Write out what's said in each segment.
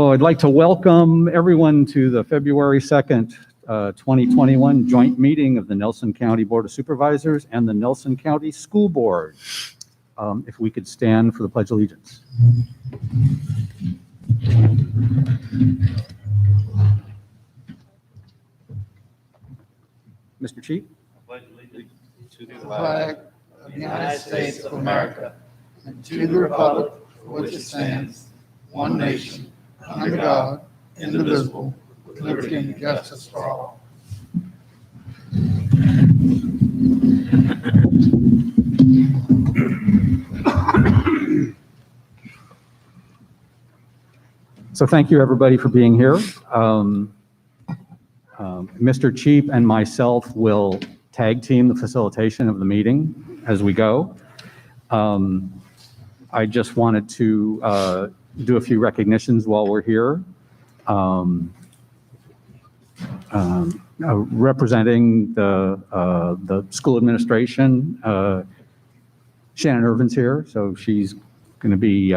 So I'd like to welcome everyone to the February 2nd, 2021 joint meeting of the Nelson County Board of Supervisors and the Nelson County School Board. If we could stand for the Pledge of Allegiance. Mr. Chief. I pledge allegiance to the flag of the United States of America and to the republic for which it stands, one nation, under God, indivisible, with liberty and justice for all. So thank you, everybody, for being here. Mr. Cheap and myself will tag team the facilitation of the meeting as we go. I just wanted to do a few recognitions while we're here. Representing the school administration, Shannon Irvin's here, so she's going to be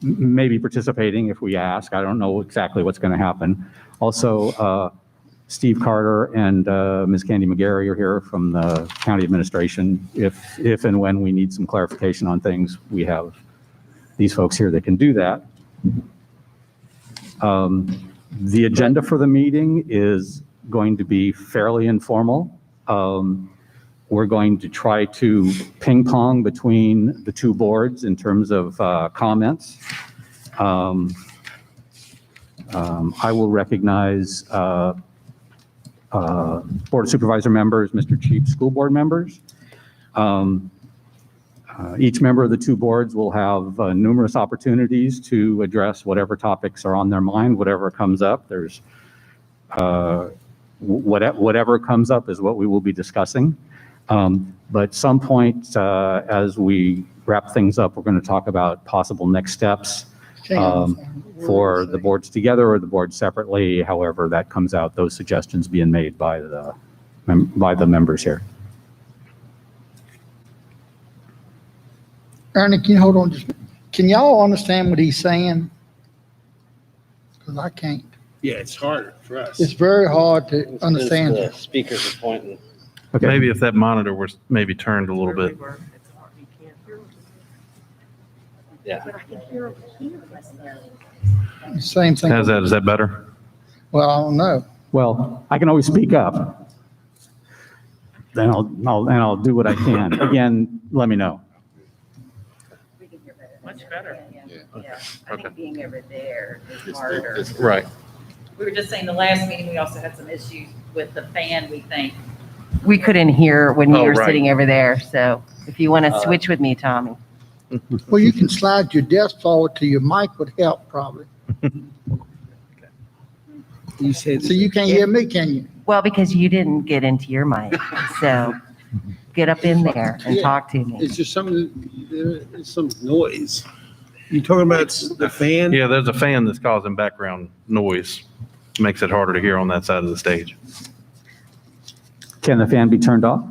maybe participating if we ask. I don't know exactly what's going to happen. Also, Steve Carter and Ms. Candy McGarry are here from the county administration. If and when we need some clarification on things, we have these folks here that can do that. The agenda for the meeting is going to be fairly informal. We're going to try to ping pong between the two boards in terms of comments. I will recognize Board of Supervisor members, Mr. Chief, school board members. Each member of the two boards will have numerous opportunities to address whatever topics are on their mind, whatever comes up. There's whatever comes up is what we will be discussing. But some point as we wrap things up, we're going to talk about possible next steps for the boards together or the boards separately. However that comes out, those suggestions being made by the members here. Ernie, can you hold on just a minute? Can y'all understand what he's saying? Because I can't. Yeah, it's hard for us. It's very hard to understand. The speakers are pointing. Okay. Maybe if that monitor was maybe turned a little bit. Yeah. Same thing. How's that? Is that better? Well, I don't know. Well, I can always speak up. Then I'll do what I can. Again, let me know. We can hear better. Much better. Yeah, I think being over there is harder. Right. We were just saying the last meeting, we also had some issues with the fan, we think. We couldn't hear when you Oh, were right. sitting over there, so if you want to switch with me, Tommy. Well, you can slide your desk forward to your mic would help probably. You said So you can't hear me, can you? Well, because you didn't get into your mic, so get up in there and talk to me. it's just something, there's some noise. You talking about the fan? Yeah, there's a fan that's causing background noise. Makes it harder to hear on that side of the stage. Can the fan be turned off?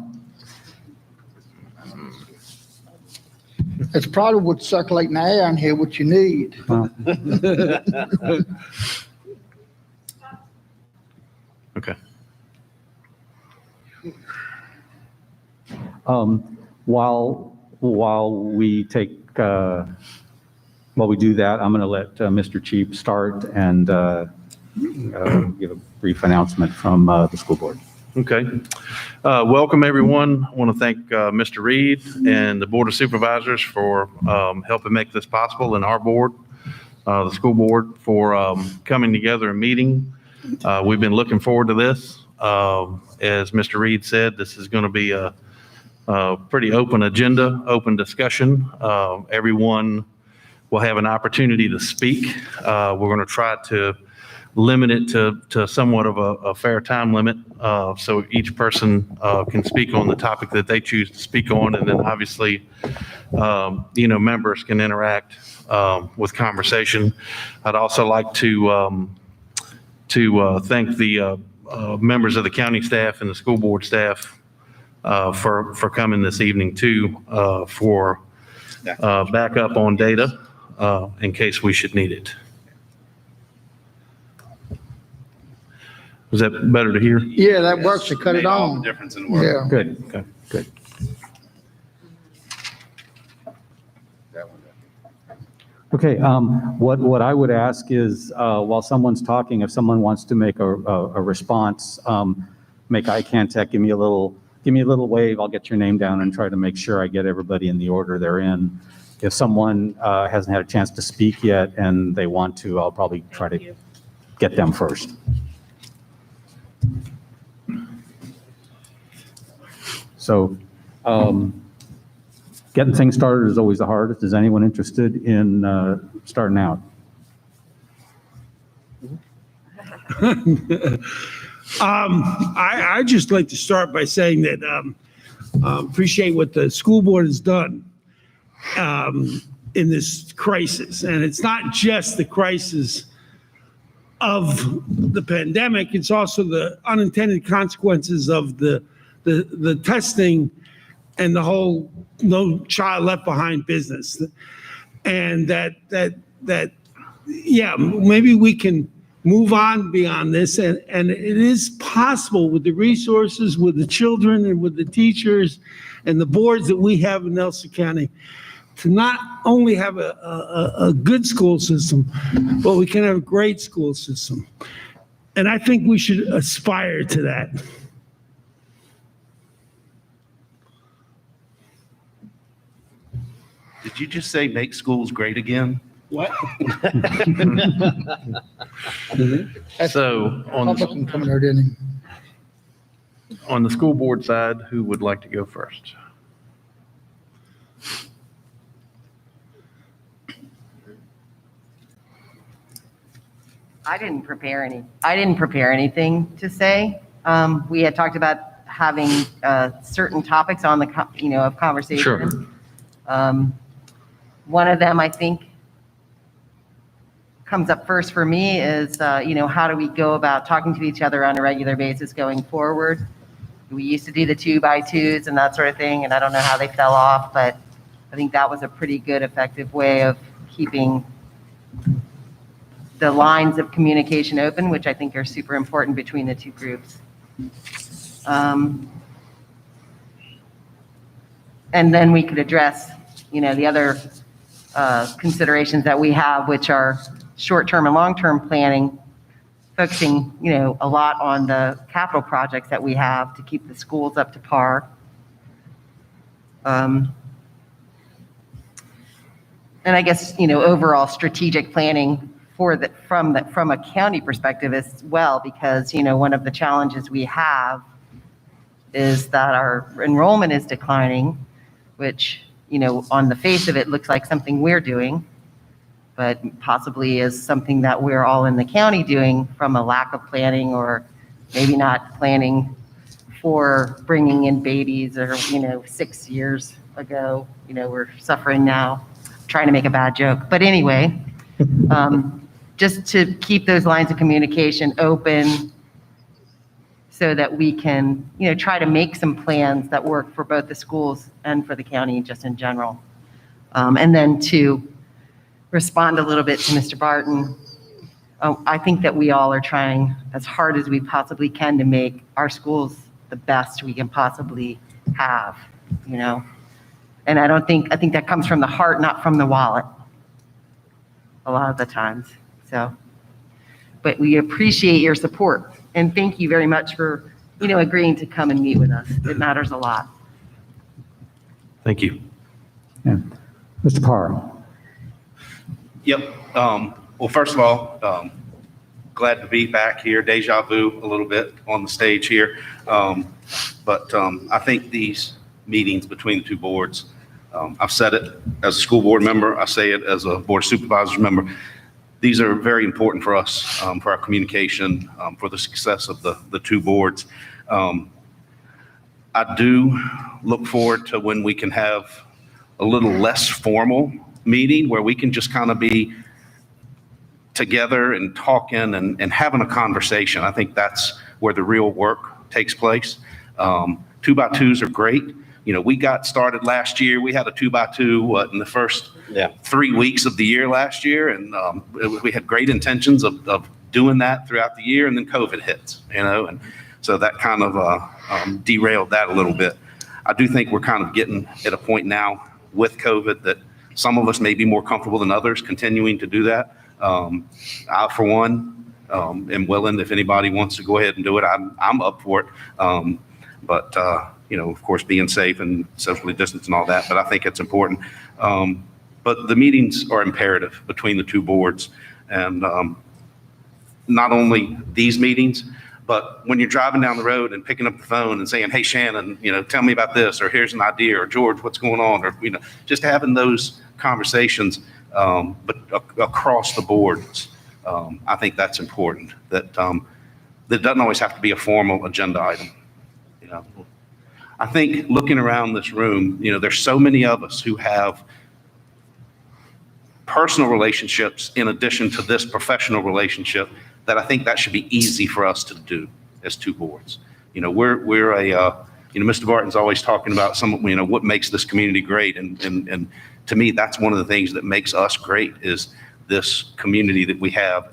It's probably what's circulating the air in here, what you need. Well, Okay. while we do that, I'm going to let Mr. Cheap start and give a brief announcement from the school board. Okay. Welcome, everyone. I want to thank Mr. Reed and the Board of Supervisors for helping make this possible, and our board, the school board, for coming together and meeting. We've been looking forward to this. As Mr. Reed said, this is going to be a pretty open agenda, open discussion. Everyone will have an opportunity to speak. We're going to try to limit it to somewhat of a fair time limit, so each person can speak on the topic that they choose to speak on, and then obviously, members can interact with conversation. I'd also like to thank the members of the county staff and the school board staff for coming this evening too, for backup on data. in case we should need it. Was that better to hear? Yeah, that works to cut it Made all on. the difference in the world. Yeah. Good, Okay. good. Okay, what I would ask is, while someone's talking, if someone wants to make a response, make eye contact, give me a little wave, I'll get your name down and try to make sure I get everybody in the order they're in. If someone hasn't had a chance to speak yet and they want to, I'll probably try to get them first. So, getting things started is always the hardest. Is anyone interested in starting out? I just like to start by saying that appreciate what the school board has done in this crisis. And it's not just the crisis of the pandemic, it's also the unintended consequences of the testing and the whole no child left behind business. And yeah, maybe we can move on beyond this. And it is possible with the resources, with the children and with the teachers and the boards that we have in Nelson County to not only have a good school system, but we can have a great school system. And I think we should aspire to that. Did you just say make schools great again? What? So Republican coming there, didn't on the school board side, who would like to go first? I didn't prepare anything to say. We had talked about having certain topics on the, of conversation. Sure. One of them, I think, comes up first for me is, how do we go about talking to each other on a regular basis going forward? We used to do the 2x2s and that sort of thing, and I don't know how they fell off, but I think that was a pretty good, effective way of keeping the lines of communication open, which I think are super important between the two groups. And then we could address, the other considerations that we have, which are short-term and long-term planning, focusing, a lot on the capital projects that we have to keep the schools up to par. And I guess, overall strategic planning from a county perspective as well, because, one of the challenges we have is that our enrollment is declining, which, on the face of it looks like something we're doing, but possibly is something that we're all in the county doing from a lack of planning, or maybe not planning for bringing in babies, or, 6 years ago, we're suffering now, trying to make a bad joke. But anyway, just to keep those lines of communication open so that we can, try to make some plans that work for both the schools and for the county just in general. And then to respond a little bit to Mr. Barton, I think that we all are trying as hard as we possibly can to make our schools the best we can possibly have, And I think that comes from the heart, not from the wallet, a lot of the times. So, but we appreciate your support, and thank you very much for, agreeing to come and meet with us. It matters a lot. Thank you. Yeah. Mr. Parr? Yep. Well, first of all, glad to be back here. Deja vu a little bit on the stage here. But I think these meetings between the two boards, I've said it as a school board member, I say it as a board of supervisors member. These are very important for us, for our communication, for the success of the two boards. I do look forward to when we can have a little less formal meeting where we can just kind of be together and talking and having a conversation. I think that's where the real work takes place. 2x2s are great. We got started last year. We had a 2x2 in the first Yeah. 3 weeks of the year last year. And we had great intentions of doing that throughout the year. And then COVID hits, and so that kind of derailed that a little bit. I do think we're kind of getting at a point now with COVID that some of us may be more comfortable than others continuing to do that. I, for one, am willing, if anybody wants to go ahead and do it, I'm up for it. But of course, being safe and socially distanced and all that, but I think it's important. But the meetings are imperative between the two boards. And not only these meetings, but when you're driving down the road and picking up the phone and saying, hey, Shannon, tell me about this, or here's an idea, or George, what's going on, or, just having those conversations, but across the boards, I think that's important. That doesn't always have to be a formal agenda item. I think looking around this room, there's so many of us who have personal relationships in addition to this professional relationship that I think that should be easy for us to do as two boards. We're a, Mr. Barton's always talking about what makes this community great. And to me, that's one of the things that makes us great is this community that we have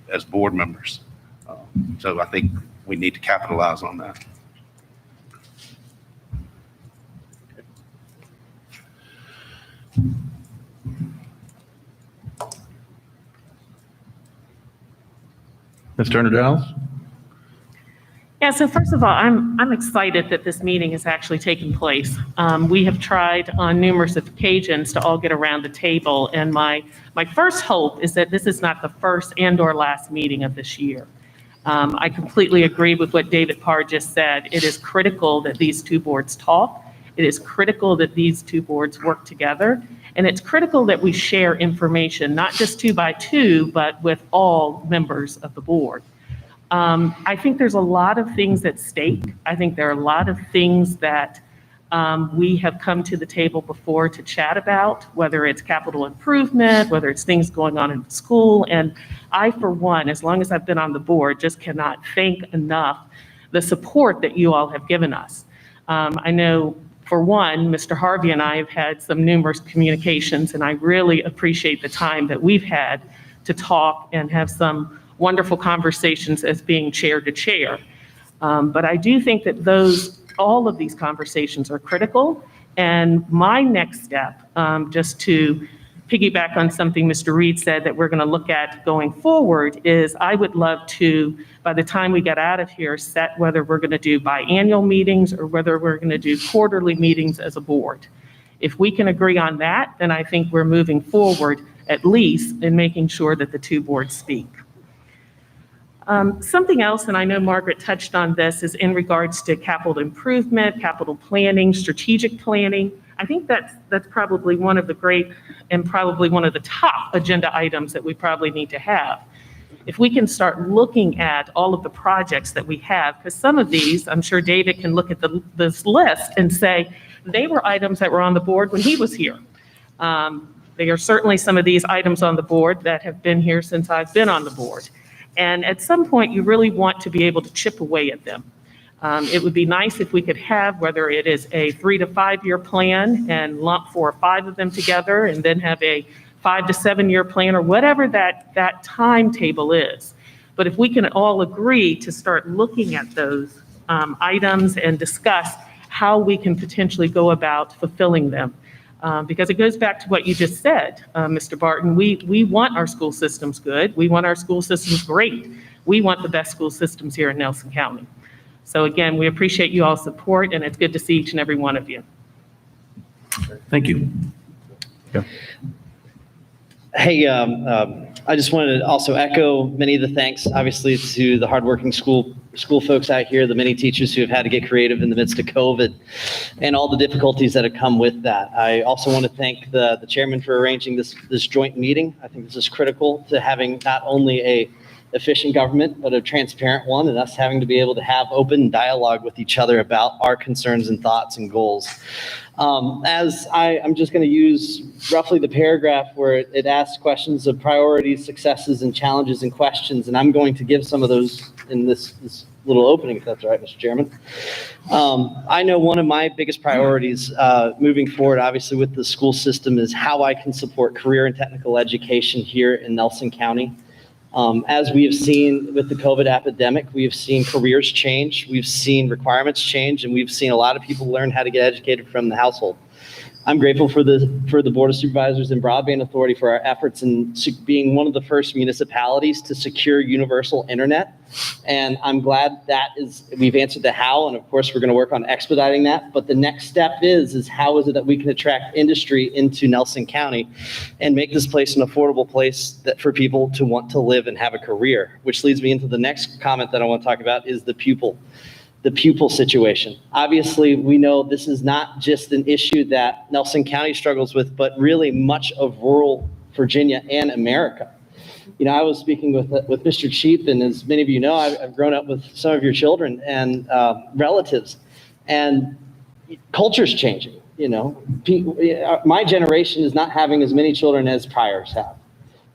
as board members. So I think we need to capitalize on that. Ms. Turner-Giles? Yeah, so first of all, I'm excited that this meeting is actually taking place. We have tried on numerous occasions to all get around the table, and my first hope is that this is not the first and/or last meeting of this year. I completely agree with what David Parr just said. It is critical that these two boards talk. It is critical that these two boards work together, and it's critical that we share information, not just 2 by 2, but with all members of the board. I think there's a lot of things at stake. I think there are a lot of things that we have come to the table before to chat about, whether it's capital improvement, whether it's things going on in the school. And I, for one, as long as I've been on the board, just cannot thank enough the support that you all have given us. I know, for one, Mr. Harvey and I have had some numerous communications, and I really appreciate the time that we've had to talk and have some wonderful conversations as being chair to chair. But I do think that all of these conversations are critical. And my next step, just to piggyback on something Mr. Reed said that we're going to look at going forward, is I would love to, by the time we get out of here, set whether we're going to do biannual meetings or whether we're going to do quarterly meetings as a board. If we can agree on that, then I think we're moving forward, at least in making sure that the two boards speak. Something else, and I know Margaret touched on this, is in regards to capital improvement, capital planning, strategic planning. I think that's probably one of the great and probably one of the top agenda items that we probably need to have. If we can start looking at all of the projects that we have, because some of these, I'm sure David can look at this list and say, they were items that were on the board when he was here. There are certainly some of these items on the board that have been here since I've been on the board. And at some point, you really want to be able to chip away at them. It would be nice if we could have, whether it is a 3 to 5 year plan and lump 4 or 5 of them together, and then have a 5 to 7 year plan, or whatever that timetable is. But if we can all agree to start looking at those items and discuss how we can potentially go about fulfilling them. Because it goes back to what you just said, Mr. Barton. We want our school systems good. We want our school systems great. We want the best school systems here in Nelson County. So again, we appreciate you all's support, and it's good to see each and every one of you. Thank you. Hey, I just wanted to also echo many of the thanks, obviously, to the hardworking school folks out here, the many teachers who have had to get creative in the midst of COVID and all the difficulties that have come with that. I also want to thank the chairman for arranging this joint meeting. I think this is critical to having not only a efficient government, but a transparent one, and us having to be able to have open dialogue with each other about our concerns and thoughts and goals. As I'm just going to use roughly the paragraph where it asks questions of priorities, successes, and challenges and questions, and I'm going to give some of those in this little opening, if that's all right, Mr. Chairman. I know one of my biggest priorities moving forward, obviously with the school system, is how I can support career and technical education here in Nelson County. As we have seen with the COVID epidemic, we have seen careers change, we've seen requirements change, and we've seen a lot of people learn how to get educated from the household. I'm grateful for the Board of Supervisors and Broadband Authority for our efforts in being one of the first municipalities to secure universal internet. And I'm glad we've answered the how, and of course we're going to work on expediting that. But the next step is how is it that we can attract industry into Nelson County and make this place an affordable place for people to want to live and have a career, which leads me into the next comment that I want to talk about is the pupil situation. Obviously, we know this is not just an issue that Nelson County struggles with, but really much of rural Virginia and America. You know, I was speaking with Mr. Cheap, and as many of you know, I've grown up with some of your children and relatives, and culture's changing. You know, my generation is not having as many children as priors have.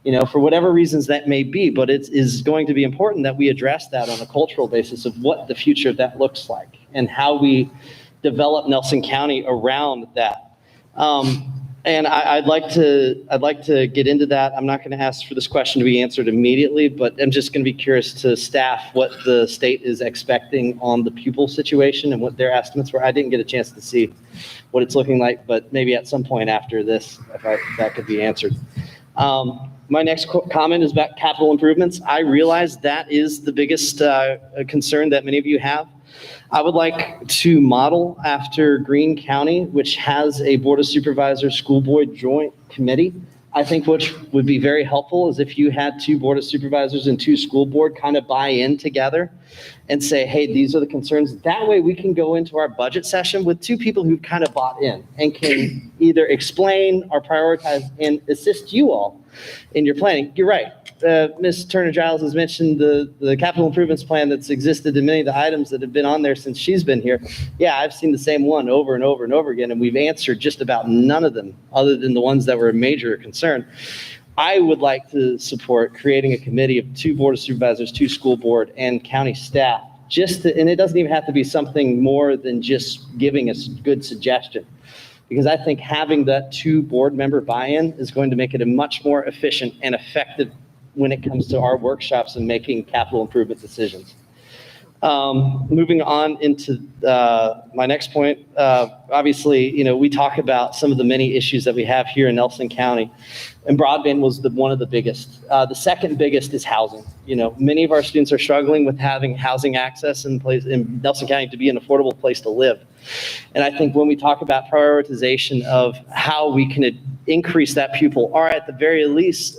You know, for whatever reasons that may be, but it is going to be important that we address that on a cultural basis of what the future of that looks like and how we develop Nelson County around that. And I'd like to get into that. I'm not going to ask for this question to be answered immediately, but I'm just going to be curious to staff what the state is expecting on the pupil situation and what their estimates were. I didn't get a chance to see what it's looking like, but maybe at some point after this, if that could be answered. My next comment is about capital improvements. I realize that is the biggest concern that many of you have. I would like to model after Greene County, which has a Board of Supervisors School Board Joint Committee. I think which would be very helpful is if you had 2 Board of Supervisors and 2 school board kind of buy in together and say, hey, these are the concerns. That way we can go into our budget session with 2 people who've kind of bought in and can either explain or prioritize and assist you all in your planning. You're right. Ms. Turner-Giles has mentioned the capital improvements plan that's existed in many of the items that have been on there since she's been here. Yeah, I've seen the same one over and over and over again, and we've answered just about none of them other than the ones that were a major concern. I would like to support creating a committee of 2 Board of Supervisors, 2 school board, and county staff. And it doesn't even have to be something more than just giving us good suggestion. Because I think having that 2 board member buy-in is going to make it a much more efficient and effective when it comes to our workshops and making capital improvement decisions. Moving on into my next point, obviously, you know, we talk about some of the many issues that we have here in Nelson County, and broadband was one of the biggest. The second biggest is housing. You know, many of our students are struggling with having housing access in Nelson County to be an affordable place to live. And I think when we talk about prioritization of how we can increase that pupil, or at the very least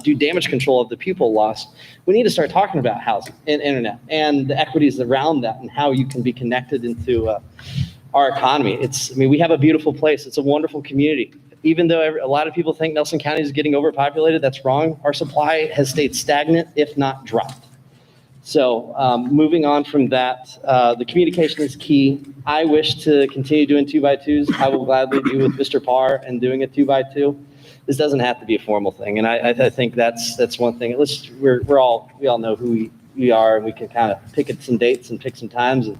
do damage control of the pupil loss, we need to start talking about housing and internet and the equities around that and how you can be connected into our economy. We have a beautiful place. It's a wonderful community. Even though a lot of people think Nelson County is getting overpopulated, that's wrong. Our supply has stayed stagnant, if not dropped. So moving on from that, the communication is key. I wish to continue doing 2x2s. I will gladly be with Mr. Parr and doing a 2x2. This doesn't have to be a formal thing, and I think that's one thing. We all know who we are, and we can kind of pick some dates and pick some times and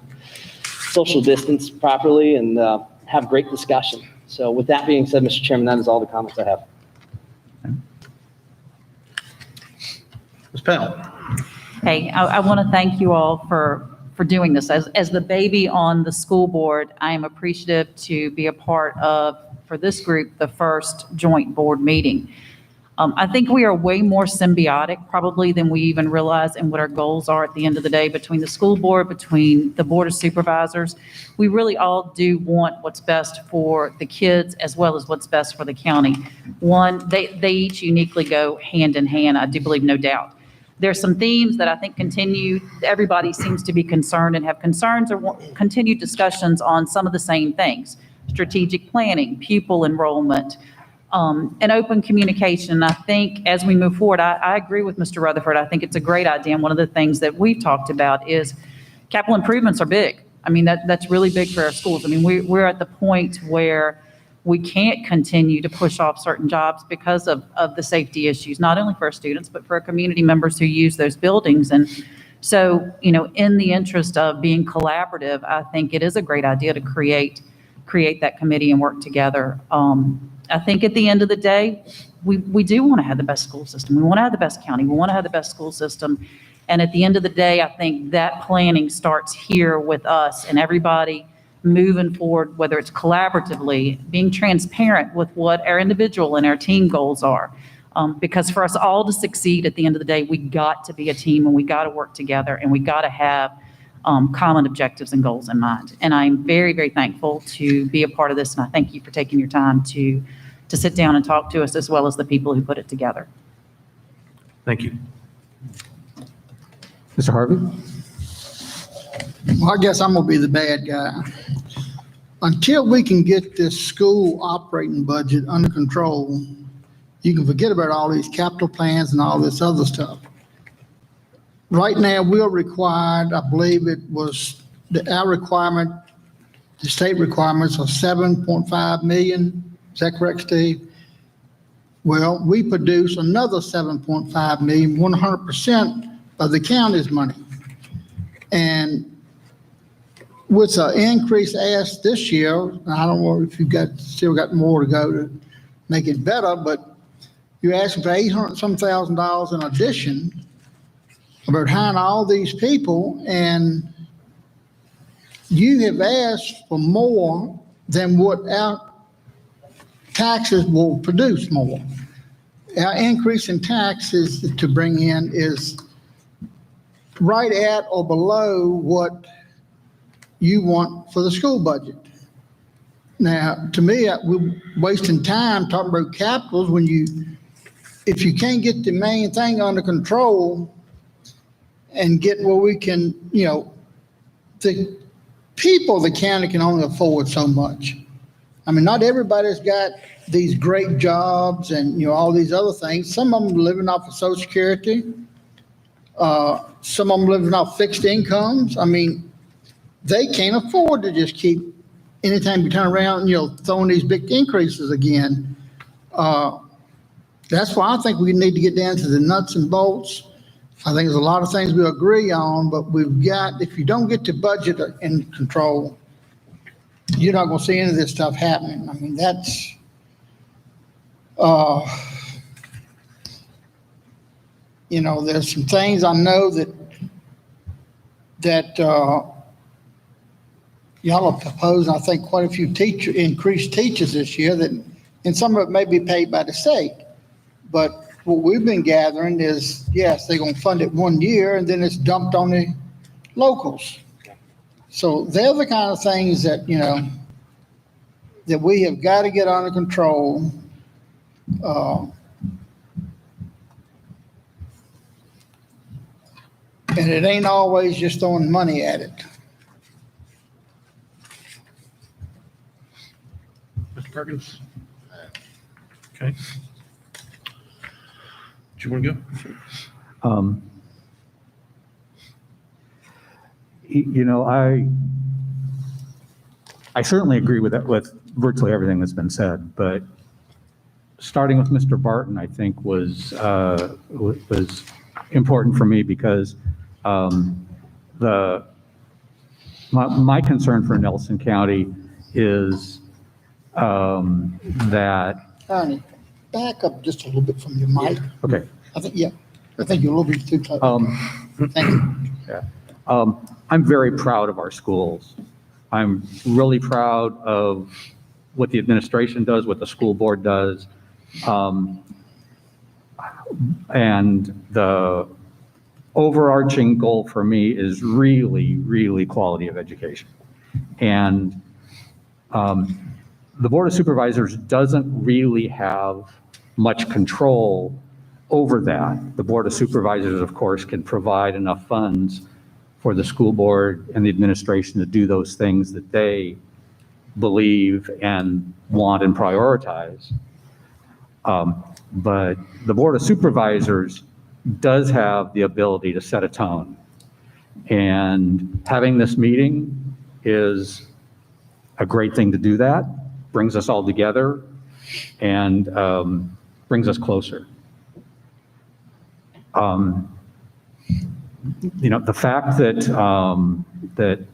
social distance properly and have great discussion. So with that being said, Mr. Chairman, that is all the comments I have. Ms. Pennell. Hey, I want to thank you all for doing this. As the baby on the school board, I am appreciative to be a part of, for this group, the first joint board meeting. I think we are way more symbiotic probably than we even realize and what our goals are at the end of the day between the school board, between the Board of Supervisors. We really all do want what's best for the kids as well as what's best for the county. They each uniquely go hand in hand, I do believe, no doubt. There's some themes that I think continue. Everybody seems to be concerned and have concerns or continued discussions on some of the same things: strategic planning, pupil enrollment, and open communication. I think as we move forward, I agree with Mr. Rutherford. I think it's a great idea. And one of the things that we've talked about is capital improvements are big. I mean, that's really big for our schools. I mean, we're at the point where we can't continue to push off certain jobs because of the safety issues, not only for our students, but for our community members who use those buildings. And So, in the interest of being collaborative, I think it is a great idea to create that committee and work together. I think at the end of the day, we do want to have the best school system. We want to have the best county. We want to have the best school system. And at the end of the day, I think that planning starts here with us and everybody moving forward, whether it's collaboratively, being transparent with what our individual and our team goals are. Because for us all to succeed at the end of the day, we got to be a team and we got to work together and we got to have common objectives and goals in mind. And I'm very, very thankful to be a part of this. And I thank you for taking your time to sit down and talk to us, as well as the people who put it together. Thank you. Mr. Harvey? Well, I guess I'm gonna be the bad guy. Until we can get this school operating budget under control, you can forget about all these capital plans and all this other stuff. Right now, we're required, I believe it was, our requirement, the state requirements are 7.5 million. Is that correct, Steve? Well, we produce another 7.5 million, 100% of the county's money. And with an increase asked this year, I don't know if you've still got more to go to make it better, but you're asking for $800,000 in addition about hiring all these people, and you have asked for more than what our taxes will produce more. Our increase in taxes to bring in is right at or below what you want for the school budget. Now, to me, we're wasting time talking about capitals when if you can't get the main thing under control and get where we can, the people of the county can only afford so much. I mean, not everybody's got these great jobs and, all these other things. Some of them are living off of Social Security. Some of them living off fixed incomes. I mean, they can't afford to just keep, anytime you turn around, throwing these big increases again. That's why I think we need to get down to the nuts and bolts. I think there's a lot of things we agree on, but if you don't get the budget in control, you're not going to see any of this stuff happening. I mean, that's, there's some things I know that y'all are proposing. I think quite a few increased teachers this year and some of it may be paid by the state. But what we've been gathering is, yes, they're going to fund it 1 year and then it's dumped on the locals. So they're the kind of things that, that we have got to get under control. And it ain't always just throwing money at it. Mr. Perkins? Okay. Do you want to go? I certainly agree with that, with virtually everything that's been said, but starting with Mr. Barton, I think was important for me because my concern for Nelson County is that. Honey, back up just a little bit from your mic. Okay. I think you're a little bit too close. Thank you. Yeah. I'm very proud of our schools. I'm really proud of what the administration does, what the school board does. And the overarching goal for me is really, really quality of education. And the Board of Supervisors doesn't really have much control over that. The Board of Supervisors, of course, can provide enough funds for the school board and the administration to do those things that they believe and want and prioritize. But the Board of Supervisors does have the ability to set a tone. And having this meeting is a great thing to do that, brings us all together and brings us closer. the fact that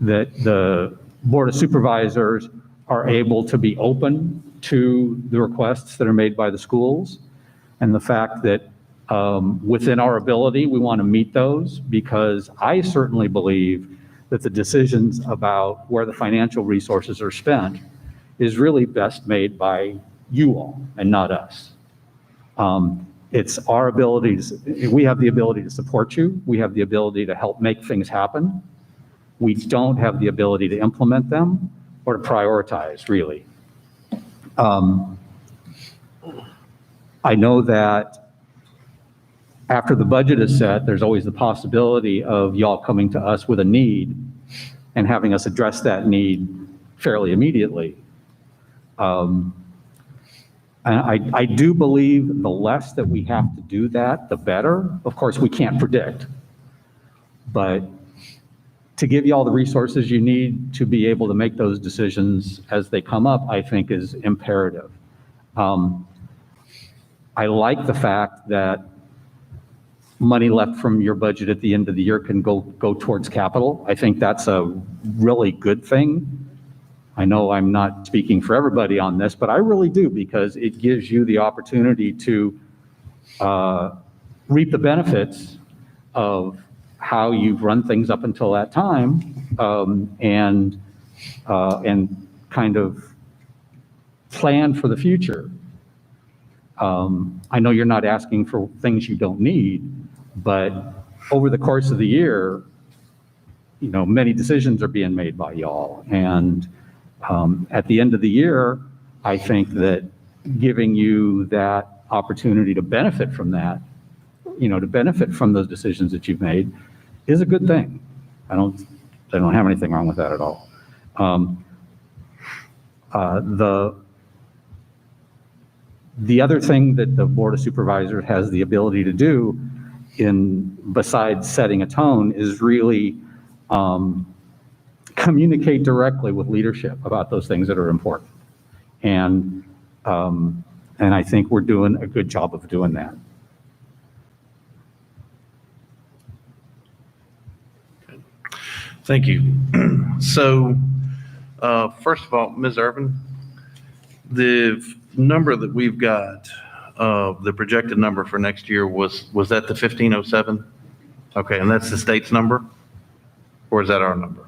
the Board of Supervisors are able to be open to the requests that are made by the schools, and the fact that within our ability, we want to meet those, because I certainly believe that the decisions about where the financial resources are spent is really best made by you all and not us. It's our abilities. We have the ability to support you. We have the ability to help make things happen. We don't have the ability to implement them or to prioritize, really. I know that after the budget is set, there's always the possibility of y'all coming to us with a need and having us address that need fairly immediately. And I do believe the less that we have to do that, the better. Of course, we can't predict, but to give you all the resources you need to be able to make those decisions as they come up, I think is imperative. I like the fact that money left from your budget at the end of the year can go towards capital. I think that's a really good thing. I know I'm not speaking for everybody on this, but I really do, because it gives you the opportunity to reap the benefits of how you've run things up until that time, and kind of plan for the future. I know you're not asking for things you don't need, but over the course of the year, many decisions are being made by y'all. And at the end of the year, I think that giving you that opportunity to benefit from that, to benefit from those decisions that you've made, is a good thing. I don't have anything wrong with that at all. The other thing that the Board of Supervisors has the ability to do, besides setting a tone, is really communicate directly with leadership about those things that are important. And I think we're doing a good job of doing that. Thank you. So, first of all, Ms. Irvin, the number that we've got, the projected number for next year was that the 1507? Okay, and that's the state's number? Or is that our number?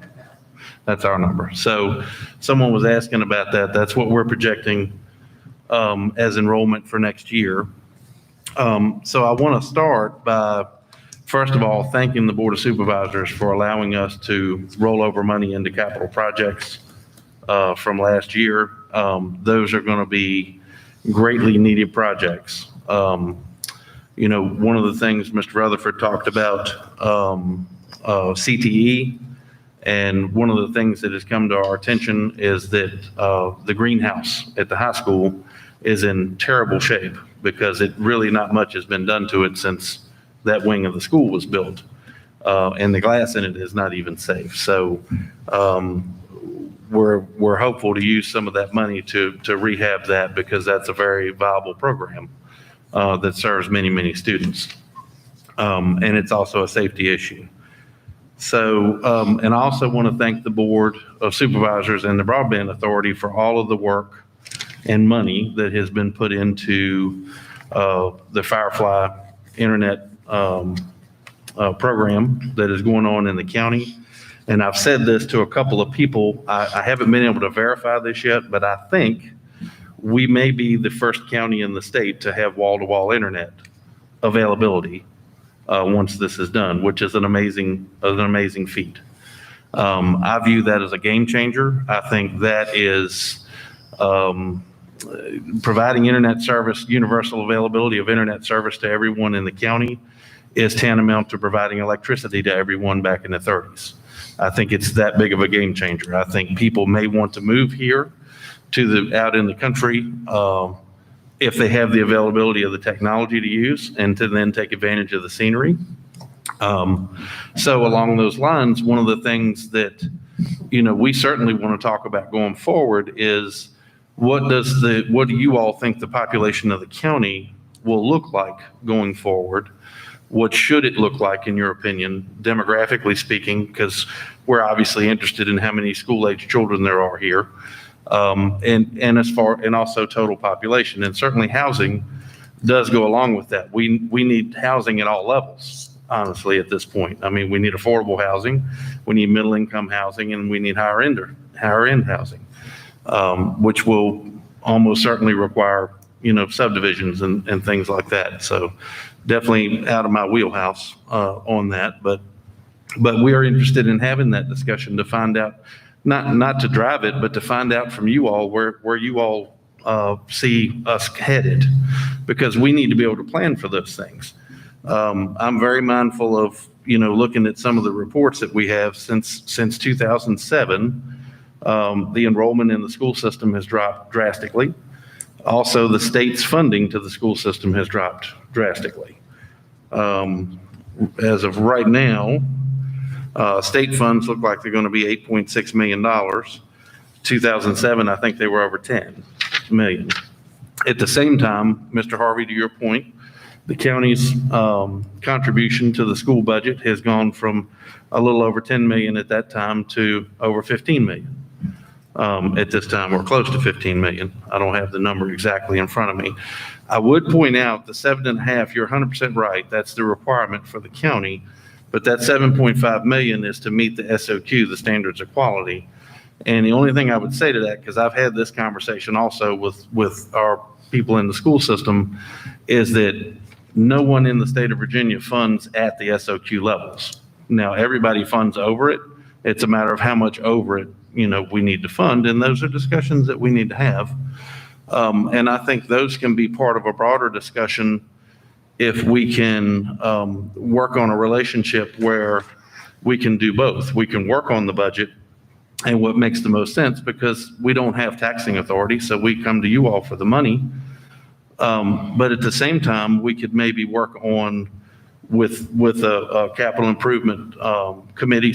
That's our number. So someone was asking about that. That's what we're projecting as enrollment for next year. So I want to start by, first of all, thanking the Board of Supervisors for allowing us to roll over money into capital projects from last year. Those are going to be greatly needed projects. One of the things Mr. Rutherford talked about, CTE, and one of the things that has come to our attention is that the greenhouse at the high school is in terrible shape, because it really not much has been done to it since that wing of the school was built. And the glass in it is not even safe. So we're hopeful to use some of that money to rehab that, because that's a very viable program that serves many, many students. And it's also a safety issue. So, and I also want to thank the Board of Supervisors and the Broadband Authority for all of the work and money that has been put into the Firefly Internet program that is going on in the county. And I've said this to a couple of people. I haven't been able to verify this yet, but I think we may be the first county in the state to have wall-to-wall internet availability once this is done, which is an amazing feat. I view that as a game changer. I think that is providing internet service, universal availability of internet service to everyone in the county is tantamount to providing electricity to everyone back in the 30s. I think it's that big of a game changer. I think people may want to move here to out in the country if they have the availability of the technology to use, and to then take advantage of the scenery. So along those lines, one of the things that, we certainly want to talk about going forward is what do you all think the population of the county will look like going forward? what should it look like in your opinion, demographically speaking, because we're obviously interested in how many school-age children there are here, and also total population, and certainly housing does go along with that. We need housing at all levels, honestly, at this point. I mean, we need affordable housing, we need middle-income housing, and we need higher-end housing, which will almost certainly require, subdivisions and things like that. So definitely out of my wheelhouse on that, but we are interested in having that discussion to find out, not to drive it, but to find out from you all where you all see us headed, because we need to be able to plan for those things. I'm very mindful of, looking at some of the reports that we have since 2007. The enrollment in the school system has dropped drastically. Also, the state's funding to the school system has dropped drastically. As of right now, state funds look like they're going to be $8.6 million. 2007, I think they were over 10 million. At the same time, Mr. Harvey, to your point, the county's contribution to the school budget has gone from a little over 10 million at that time to over 15 million at this time, or close to 15 million. I don't have the number exactly in front of me. I would point out the 7.5, you're 100% right, that's the requirement for the county, but that 7.5 million is to meet the SOQ, the standards of quality. And the only thing I would say to that, because I've had this conversation also with our people in the school system, is that no one in the state of Virginia funds at the SOQ levels. Now, everybody funds over it. It's a matter of how much over it, we need to fund, and those are discussions that we need to have. And I think those can be part of a broader discussion if we can work on a relationship where we can do both. We can work on the budget and what makes the most sense, because we don't have taxing authority, so we come to you all for the money. But at the same time, we could maybe work on with a capital improvement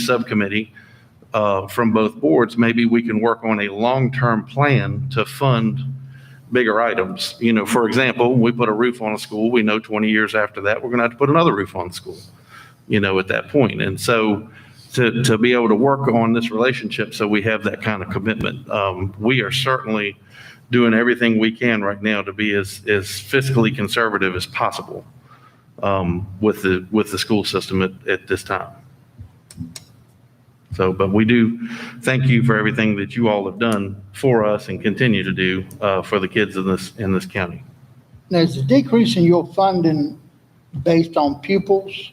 subcommittee from both boards. Maybe we can work on a long-term plan to fund bigger items. For example, we put a roof on a school, we know 20 years after that, we're going to have to put another roof on the school, at that point. And so to be able to work on this relationship so we have that kind of commitment, we are certainly doing everything we can right now to be as fiscally conservative as possible with the school system at this time. So, but we do thank you for everything that you all have done for us and continue to do for the kids in this county. Now, is the decrease in your funding based on pupils?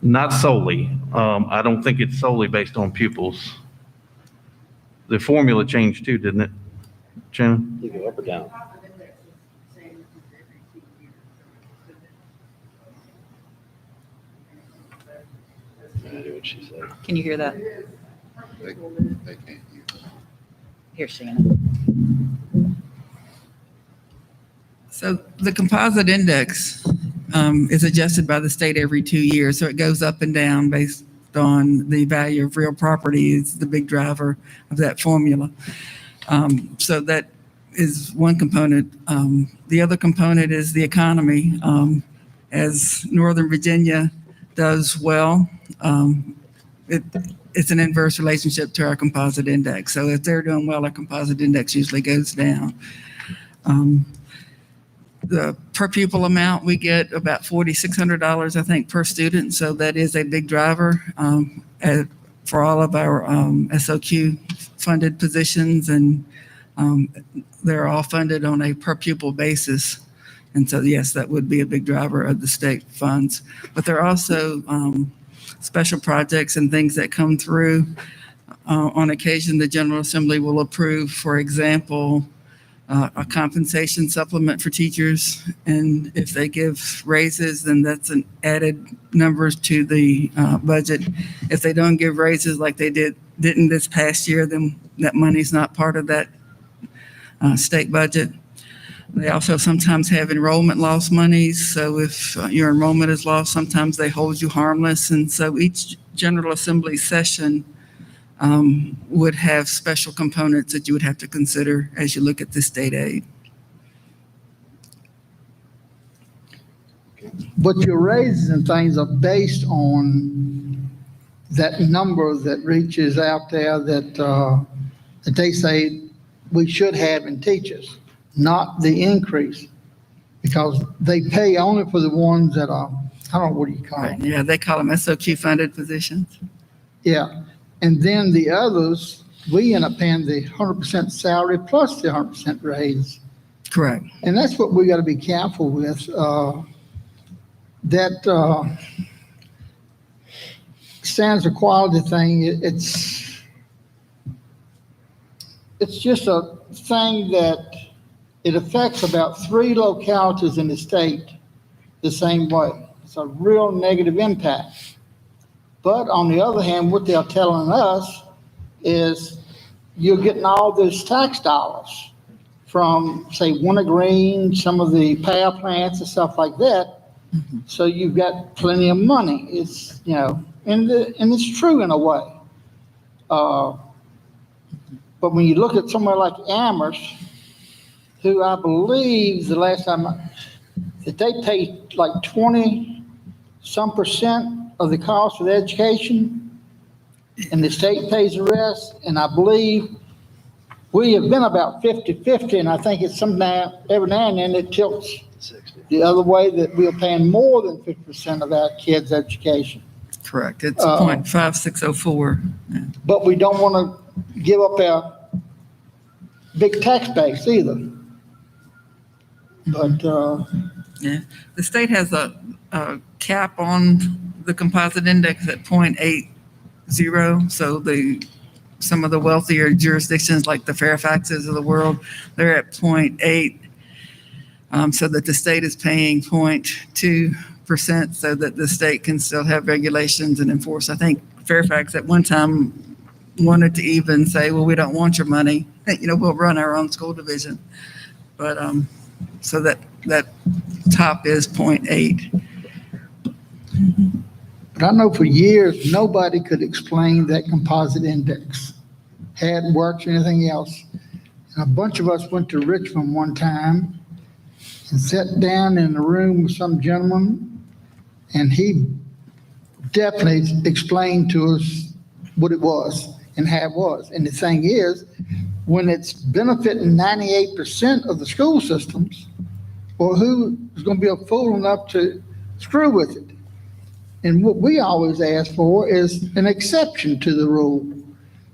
Not solely. I don't think it's solely based on pupils. The formula changed too, didn't it, Shannon? You go up or down? I do what she said. Can you hear that? They can't use it. Here, Shannon. So the composite index is adjusted by the state every 2 years. So it goes up and down based on the value of real property is the big driver of that formula. So that is one component. The other component is the economy. As Northern Virginia does well, it's an inverse relationship to our composite index. So if they're doing well, our composite index usually goes down. The per pupil amount, we get about $4,600, I think, per student. So that is a big driver for all of our SOQ funded positions, and they're all funded on a per pupil basis. And so, yes, that would be a big driver of the state funds. But there are also special projects and things that come through. On occasion, the General Assembly will approve, for example, a compensation supplement for teachers. And if they give raises, then that's an added number to the budget. If they don't give raises like they didn't this past year, then that money's not part of that state budget. They also sometimes have enrollment loss monies. So if your enrollment is lost, sometimes they hold you harmless. And so each General Assembly session would have special components that you would have to consider as you look at the state aid. But your raises and things are based on that number that reaches out there that they say we should have in teachers, not the increase. Because they pay only for the ones that are, I don't know, what do you call Right, them? yeah, they call them SOQ funded positions. Yeah. And then the others, we end up paying the 100% salary plus the 100% raise. Correct. And that's what we got to be careful with. That standards of quality thing, it's just a thing that it affects about 3 localities in the state the same way. It's a real negative impact. But on the other hand, what they're telling us is you're getting all these tax dollars from, say, Wintergreen, some of the power plants and stuff like that. So you've got plenty of money. It's, you know, and it's true in a way. But when you look at somewhere like Amherst, who I believe the last time that they pay like 20% of the cost of the education, and the state pays the rest. And I believe we have been about 50-50, and I think it's every now and then it tilts the other way, that we are paying more than 50% of our kids' education. Correct. It's 0.5604. Yeah. But we don't want to give up our big tax base either. But Yeah, the state has a cap on the composite index at 0.80. So some of the wealthier jurisdictions like the Fairfaxes of the world, they're at 0.8. So that the state is paying 0.2% so that the state can still have regulations and enforce. I think Fairfax at one time wanted to even say, well, we don't want your money. You know, we'll run our own school division. But so that top is 0.8. But I know for years, nobody could explain that composite index. Hadn't worked or anything else. And a bunch of us went to Richmond one time and sat down in a room with some gentleman, and he definitely explained to us what it was and how it was. And the thing is, when it's benefiting 98% of the school systems, well, who is going to be a fool enough to screw with it? And what we always ask for is an exception to the rule.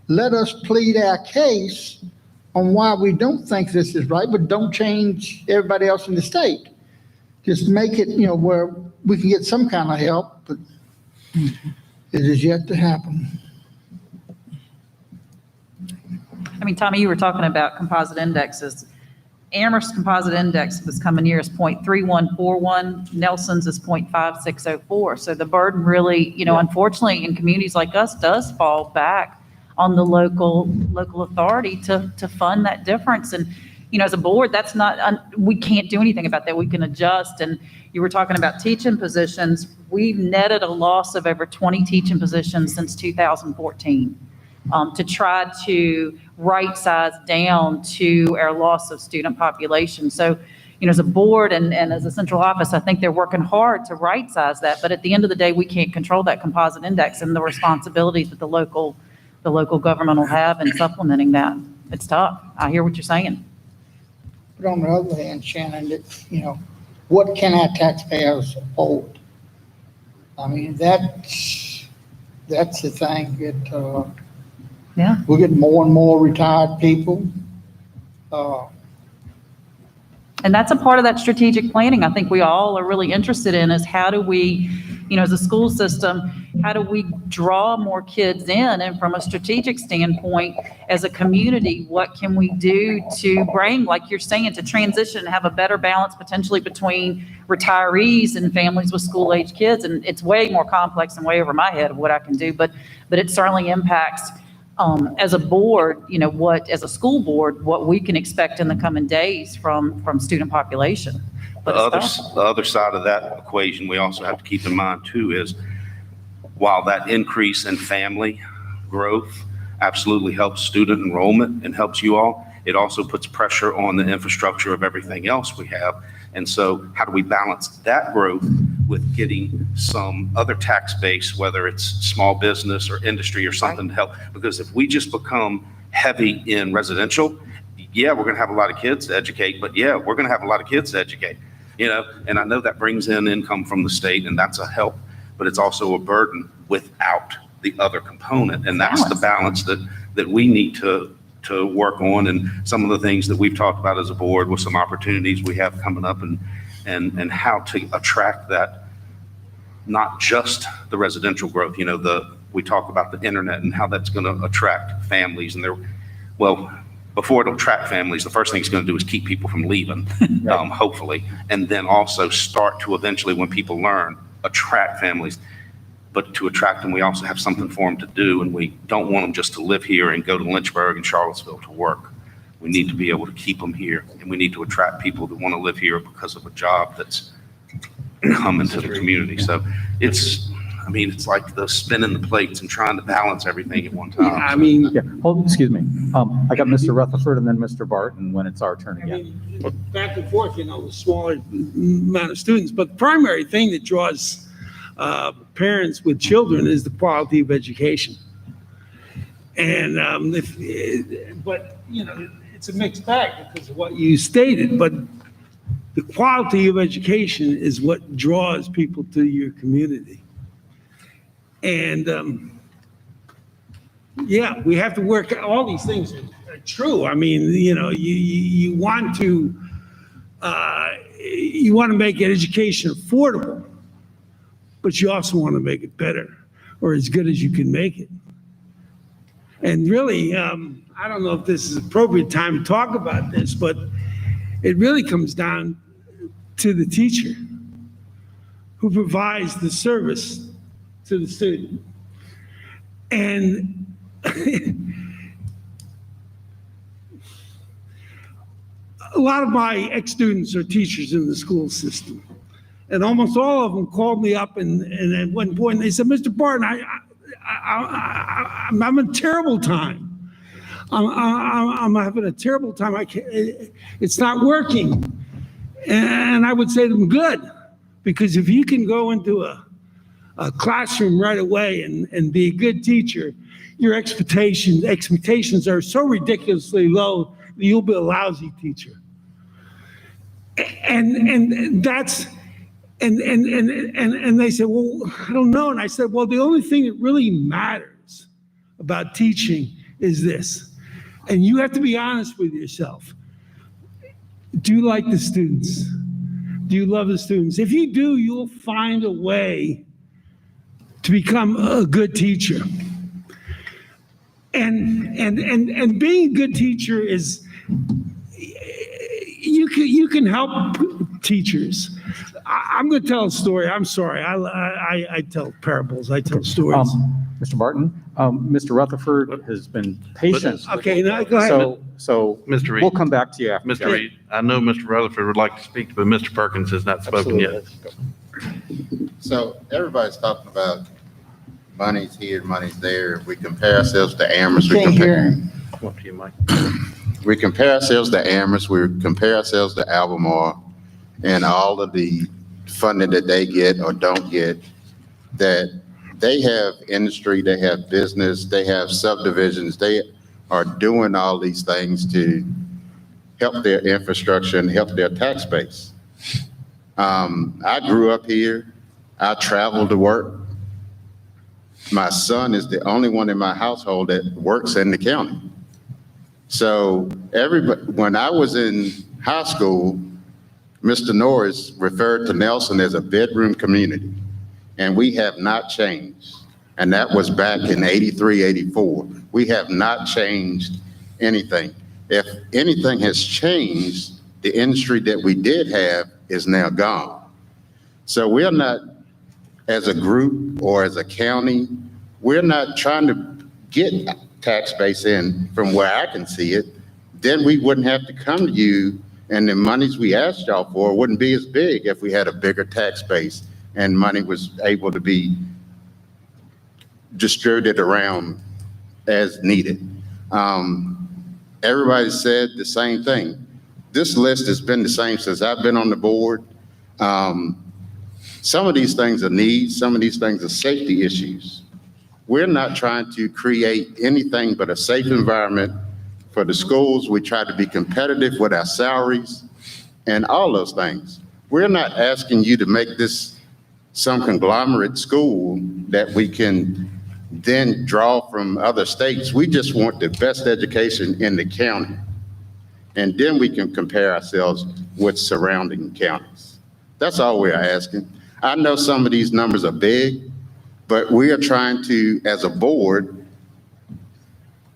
Let us plead our case on why we don't think this is right, but don't change everybody else in the state. Just make it, you know, where we can get some kind of help, but it is yet to happen. I mean, Tommy, you were talking about composite indexes. Amherst composite index this coming year is 0.3141. Nelson's is 0.5604. So the burden really, you know, unfortunately in communities like us does fall back on the local authority to fund that difference. And, you know, as a board, that's not, we can't do anything about that. We can adjust. And you were talking about teaching positions. We've netted a loss of over 20 teaching positions since 2014. To try to right size down to our loss of student population. So, you know, as a board and as a central office, I think they're working hard to right size that. But at the end of the day, we can't control that composite index and the responsibilities that the local government will have in supplementing that. It's tough. I hear what you're saying. But on the other hand, Shannon, it's, you know, what can our taxpayers afford? I mean, that's the thing that, Yeah. we're getting more and more retired people. And that's a part of that strategic planning I think we all are really interested in is how do we, you know, as a school system, how do we draw more kids in? And from a strategic standpoint, as a community, what can we do to bring, like you're saying, to transition and have a better balance potentially between retirees and families with school-age kids? And it's way more complex and way over my head of what I can do, but it certainly impacts as a board, you know, as a school board, what we can expect in the coming days from student population. The other side of that equation we also have to keep in mind too is while that increase in family growth absolutely helps student enrollment and helps you all, it also puts pressure on the infrastructure of everything else we have. And so how do we balance that growth with getting some other tax base, whether it's small business or industry or something to help? Because if we just become heavy in residential, yeah, we're going to have a lot of kids to educate, but yeah, we're going to have a lot of kids to educate, and I know that brings in income from the state and that's a help, but it's also a burden without the other component. And that's the balance that we need to work on, and some of the things that we've talked about as a board with some opportunities we have coming up, and how to attract that, not just the residential growth, we talk about the internet and how that's going to attract families, and before it'll attract families, the first thing it's going to do is keep people from leaving, hopefully, and then also start to eventually, when people learn, attract families. But to attract them, we also have something for them to do, and we don't want them just to live here and go to Lynchburg and Charlottesville to work. We need to be able to keep them here, and we need to attract people that want to live here because of a job that's coming to the community. So it's like the spinning the plates and trying to balance everything at one time. Yeah, excuse me. I got Mr. Rutherford and then Mr. Barton when it's our turn again. Back and forth, the smaller amount of students, but the primary thing that draws parents with children is the quality of education. And it's a mixed bag because of what you stated, but the quality of education is what draws people to your community. And we have to work. All these things are true. You want to make education affordable, but you also want to make it better or as good as you can make it. And really, I don't know if this is appropriate time to talk about this, but it really comes down to the teacher who provides the service to the student. And a lot of my ex-students are teachers in the school system. And almost all of them called me up and at one point they said, Mr. Barton, I'm having a terrible time. I'm having a terrible time. It's not working. And I would say to them, good, because if you can go into a classroom right away and be a good teacher, your expectations are so ridiculously low that you'll be a lousy teacher. And that's, and they said, well, I don't know. And I said, well, the only thing that really matters about teaching is this. And you have to be honest with yourself. Do you like the students? Do you love the students? If you do, you'll find a way to become a good teacher. And being a good teacher is, you can help teachers. I'm going to tell a story. I'm sorry. I tell parables. I tell stories. Mr. Barton, Mr. Rutherford has been patient. Okay, now go ahead. So Mr. Reed. We'll come back to you after. Mr. Reed, I know Mr. Rutherford would like to speak, but Mr. Perkins has not spoken yet. So everybody's talking about money's here, money's there. We compare ourselves to Amherst. Can't hear him. Come up to you, Mike. We compare ourselves to Amherst. We compare ourselves to Albemarle and all of the funding that they get or don't get, that they have industry, they have business, they have subdivisions. They are doing all these things to help their infrastructure and help their tax base. I grew up here. I traveled to work. My son is the only one in my household that works in the county. So when I was in high school, Mr. Norris referred to Nelson as a bedroom community, and we have not changed. And that was back in 83, 84. We have not changed anything. If anything has changed, the industry that we did have is now gone. So we're not, as a group or as a county, we're not trying to get tax base in from where I can see it. Then we wouldn't have to come to you, and the monies we asked y'all for wouldn't be as big if we had a bigger tax base and money was able to be distributed around as needed. Everybody said the same thing. this list has been the same since I've been on the board. Some of these things are needs, some of these things are safety issues. We're not trying to create anything but a safe environment for the schools. We try to be competitive with our salaries and all those things. We're not asking you to make this some conglomerate school that we can then draw from other states. We just want the best education in the county. And then we can compare ourselves with surrounding counties. That's all we're asking. I know some of these numbers are big, but we are trying to, as a board,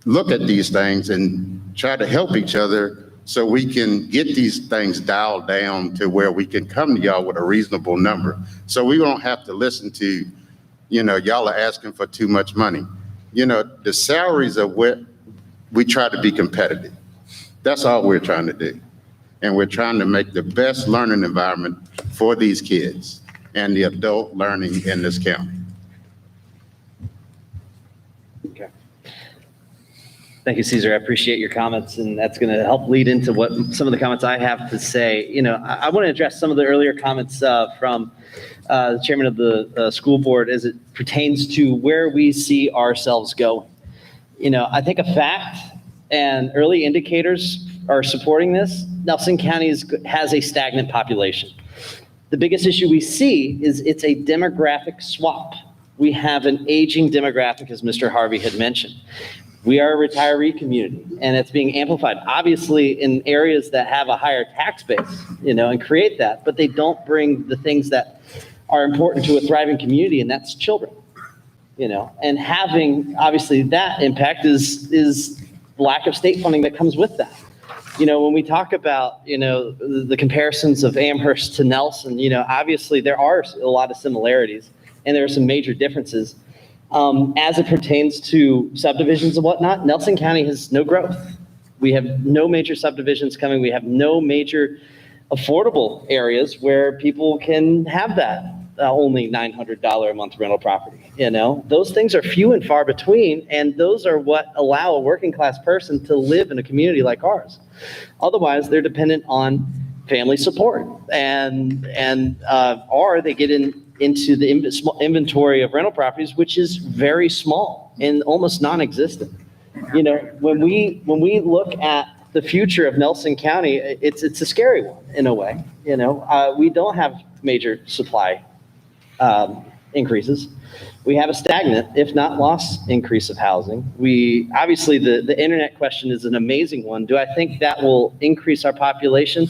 look at these things and try to help each other so we can get these things dialed down to where we can come to y'all with a reasonable number. So we don't have to listen to, y'all are asking for too much money. The salaries are what we try to be competitive. That's all we're trying to do. And we're trying to make the best learning environment for these kids and the adult learning in this county. Okay. Thank you, Caesar. I appreciate your comments, and that's going to help lead into what some of the comments I have to say. I want to address some of the earlier comments from the chairman of the school board as it pertains to where we see ourselves going. I think a fact and early indicators are supporting this. Nelson County has a stagnant population. The biggest issue we see is it's a demographic swap. We have an aging demographic, as Mr. Harvey had mentioned. We are a retiree community, and it's being amplified, obviously, in areas that have a higher tax base, and create that, but they don't bring the things that are important to a thriving community, and that's children, and having, obviously, that impact is lack of state funding that comes with that. When we talk about, the comparisons of Amherst to Nelson, obviously there are a lot of similarities and there are some major differences. As it pertains to subdivisions and whatnot, Nelson County has no growth. We have no major subdivisions coming. We have no major affordable areas where people can have that only $900 a month rental property. Those things are few and far between, and those are what allow a working class person to live in a community like ours. Otherwise, they're dependent on family support, or they get into the inventory of rental properties, which is very small and almost non-existent. When we look at the future of Nelson County, it's a scary one in a way. We don't have major supply increases. We have a stagnant, if not lost, increase of housing. Obviously the internet question is an amazing one. Do I think that will increase our population?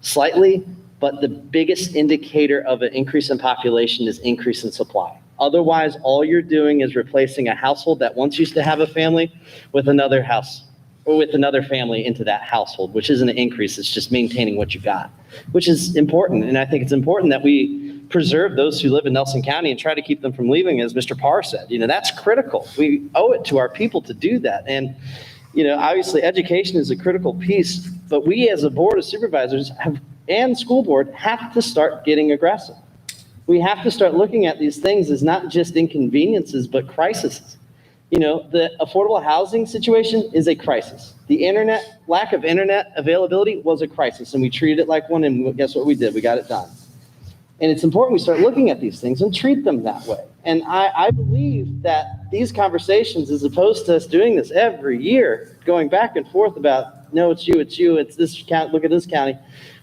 Slightly, but the biggest indicator of an increase in population is increase in supply. Otherwise, all you're doing is replacing a household that once used to have a family with another house, or with another family into that household, which isn't an increase, it's just maintaining what you got, which is important. And I think it's important that we preserve those who live in Nelson County and try to keep them from leaving, as Mr. Parr said. That's critical. We owe it to our people to do that. And, obviously education is a critical piece, but we as a board of supervisors and school board have to start getting aggressive. We have to start looking at these things as not just inconveniences, but crises. The affordable housing situation is a crisis. The lack of internet availability was a crisis, and we treated it like one, and guess what we did? We got it done. And it's important we start looking at these things and treat them that way. And I believe that these conversations, as opposed to us doing this every year, going back and forth about, no, it's you, it's this county, look at this county.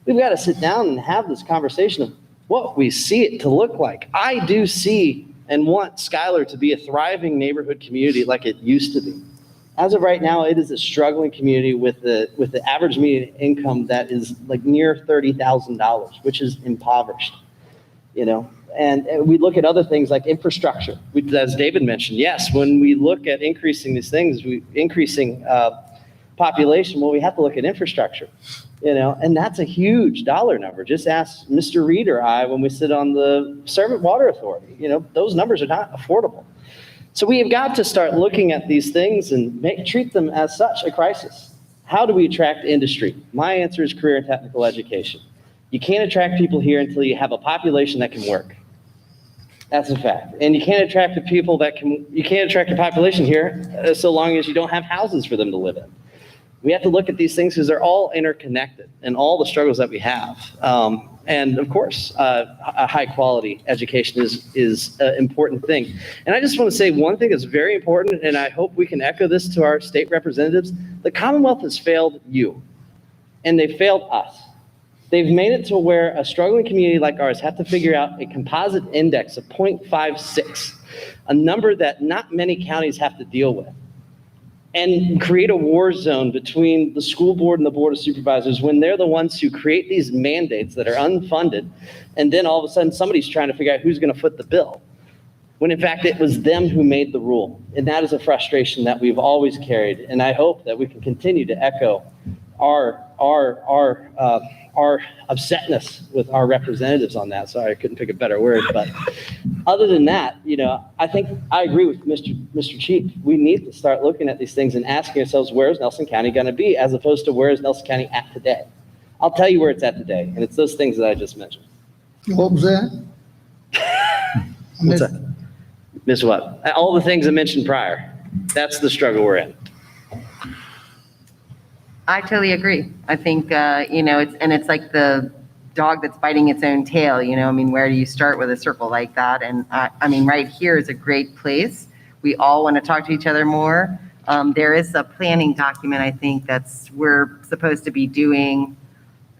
We've got to sit down and have this conversation of what we see it to look like. I do see and want Schuyler to be a thriving neighborhood community like it used to be. As of right now, it is a struggling community with the average median income that is like near $30,000, which is impoverished. And we look at other things like infrastructure. As David mentioned, yes, when we look at increasing these things, increasing population, well, we have to look at infrastructure, and that's a huge dollar number. Just ask Mr. Reed or I when we sit on the Servant Water Authority. Those numbers are not affordable. So we have got to start looking at these things and treat them as such a crisis. How do we attract industry? My answer is career and technical education. You can't attract people here until you have a population that can work. That's a fact. And you can't attract the people you can't attract a population here so long as you don't have houses for them to live in. We have to look at these things because they're all interconnected and all the struggles that we have. And of course, a high quality education is an important thing. And I just want to say one thing that's very important, and I hope we can echo this to our state representatives. The Commonwealth has failed you, and they failed us. They've made it to where a struggling community like ours have to figure out a composite index of 0.56, a number that not many counties have to deal with, and create a war zone between the school board and the board of supervisors when they're the ones who create these mandates that are unfunded. And then all of a sudden somebody's trying to figure out who's going to foot the bill, when in fact it was them who made the rule. And that is a frustration that we've always carried. And I hope that we can continue to echo our upsetness with our representatives on that. Sorry, I couldn't pick a better word, but other than that, I think I agree with Mr. Chief. We need to start looking at these things and asking ourselves, where is Nelson County going to be, as opposed to where is Nelson County at today? I'll tell you where it's at today, and it's those things that I just mentioned. What was that? What's that? Miss what? All the things I mentioned prior. That's the struggle we're in. I totally agree. I think, it's like the dog that's biting its own tail, where do you start with a circle like that? And right here is a great place. We all want to talk to each other more. There is a planning document, I think, we're supposed to be doing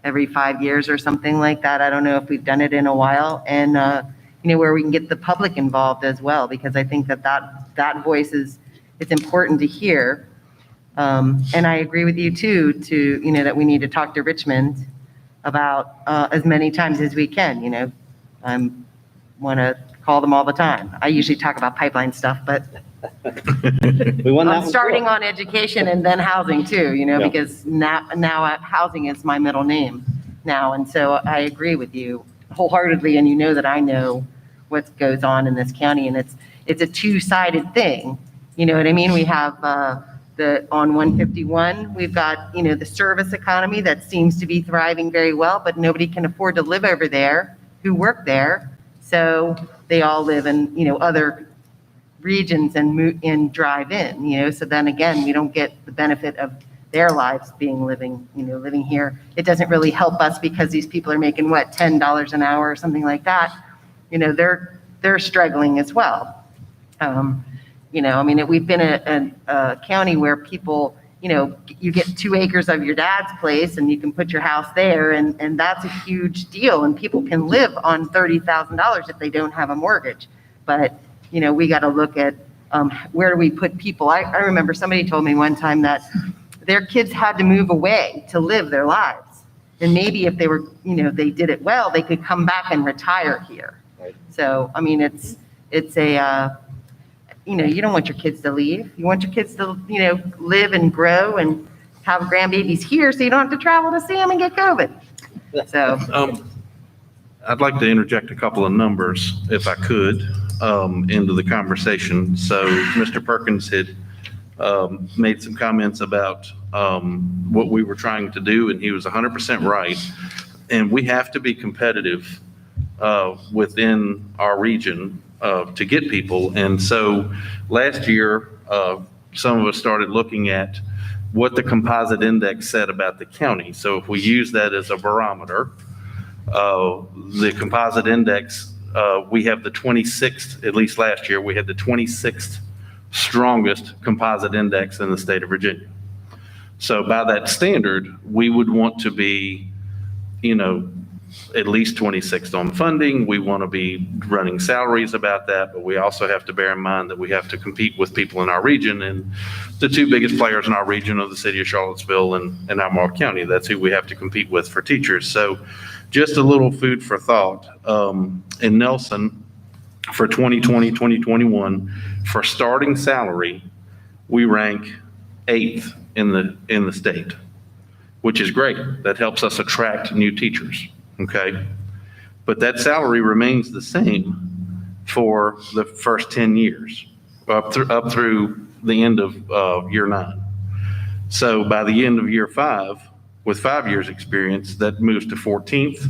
every 5 years or something like that. I don't know if we've done it in a while. And, where we can get the public involved as well, because I think that voice it's important to hear. And I agree with you too, that we need to talk to Richmond about as many times as we can. I want to call them all the time. I usually talk about pipeline stuff, but we won that I'm starting on education and then housing too, because now housing is my middle name now. And so I agree with you wholeheartedly. And that I know what goes on in this county, and it's a two-sided thing. You know what I mean? We have, on 151, we've got, the service economy that seems to be thriving very well, but nobody can afford to live over there who work there. So they all live in, other regions and drive in, so then again, we don't get the benefit of their lives living here. It doesn't really help us because these people are making $10 an hour or something like that. They're struggling as well. We've been a county where people, you get 2 acres of your dad's place and you can put your house there, and that's a huge deal. And people can live on $30,000 if they don't have a mortgage. But, we got to look at where do we put people. I remember somebody told me one time that their kids had to move away to live their lives. And maybe if they were, they did it well, they could come back and retire here. Right. So, it's a, you don't want your kids to leave. You want your kids to, live and grow and have grandbabies here so you don't have to travel to see them and get COVID. So. I'd like to interject a couple of numbers, if I could, into the conversation. So Mr. Perkins had made some comments about what we were trying to do, and he was 100% right. And we have to be competitive within our region to get people. And so last year, some of us started looking at what the composite index said about the county. So if we use that as a barometer, the composite index, we have the 26th, at least last year, we had the 26th strongest composite index in the state of Virginia. So by that standard, we would want to be, at least 26th on funding. We want to be running salaries about that, but we also have to bear in mind that we have to compete with people in our region, and the 2 biggest players in our region are the city of Charlottesville and Albemarle County. That's who we have to compete with for teachers. So just a little food for thought. In Nelson, for 2020, 2021, for starting salary, we rank 8th in the state, which is great. That helps us attract new teachers. Okay, but that salary remains the same for the first 10 years, up through the end of year 9. So by the end of year 5, with 5 years experience, that moves to 14th,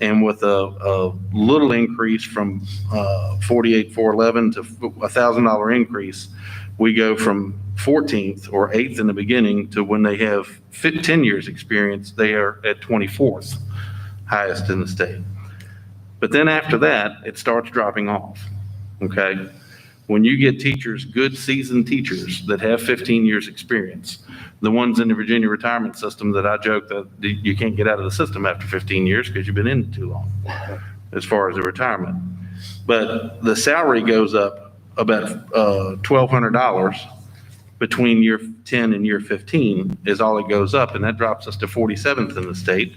and with a little increase from $48,411 to $1,000 increase, we go from 14th or 8th in the beginning to when they have 10 years experience, they are at 24th, highest in the state. But then after that, it starts dropping off, okay? When you get teachers, good seasoned teachers that have 15 years experience, the ones in the Virginia retirement system that I joke that you can't get out of the system after 15 years because you've been in it too long as far as the retirement. But the salary goes up about $1,200 between year 10 and year 15 is all it goes up, and that drops us to 47th in the state.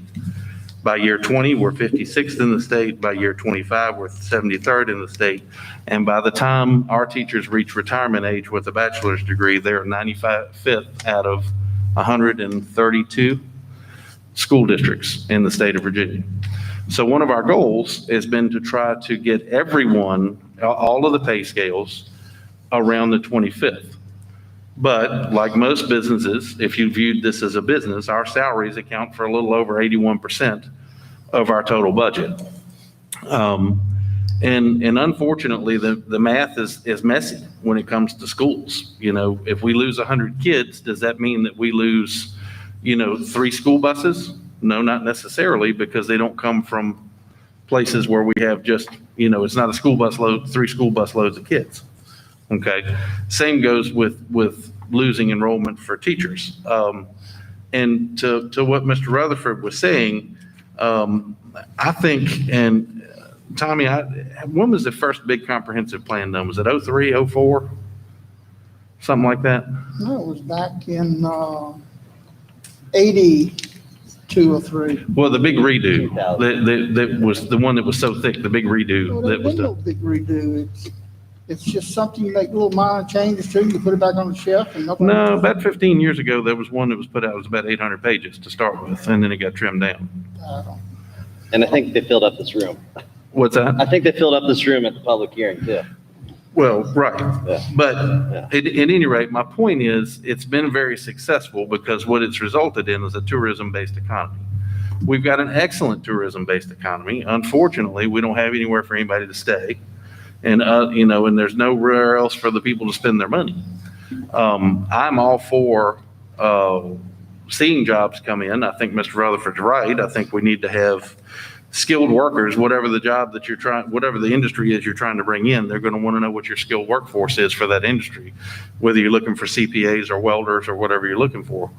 By year 20, we're 56th in the state. By year 25, we're 73rd in the state. And by the time our teachers reach retirement age with a bachelor's degree, they're 95th out of 132 school districts in the state of Virginia. So one of our goals has been to try to get everyone, all of the pay scales, around the 25th. But like most businesses, if you viewed this as a business, our salaries account for a little over 81% of our total budget. And unfortunately, the math is messy when it comes to schools. You know, if we lose 100 kids, does that mean that we lose, 3 school buses? No, not necessarily, because they don't come from places where we have just, it's not a school bus load, 3 school bus loads of kids. Okay. Same goes with losing enrollment for teachers. And to what Mr. Rutherford was saying, I think, and Tommy, when was the first big comprehensive plan done? Was it 03, 04? Something like that? No, it was back in 82 or 3. Well, the big redo, that was the one that was so thick, the big redo Well, that there was been no done. big redo. It's just something you make little minor changes to, you put it back on the shelf and nothing. No, about 15 years ago, there was one that was put out, it was about 800 pages to start with, and then it got trimmed down. And I think they filled up this room. What's that? I think they filled up this room at the public hearing too. Well, right. Yeah. But Yeah. at any rate, my point is, it's been very successful because what it's resulted in is a tourism-based economy. We've got an excellent tourism-based economy. Unfortunately, we don't have anywhere for anybody to stay. And, and there's nowhere else for the people to spend their money. I'm all for seeing jobs come in. I think Mr. Rutherford's right. I think we need to have skilled workers, whatever the job that whatever the industry is you're trying to bring in, they're going to want to know what your skilled workforce is for that industry, whether you're looking for CPAs or welders or whatever you're looking for.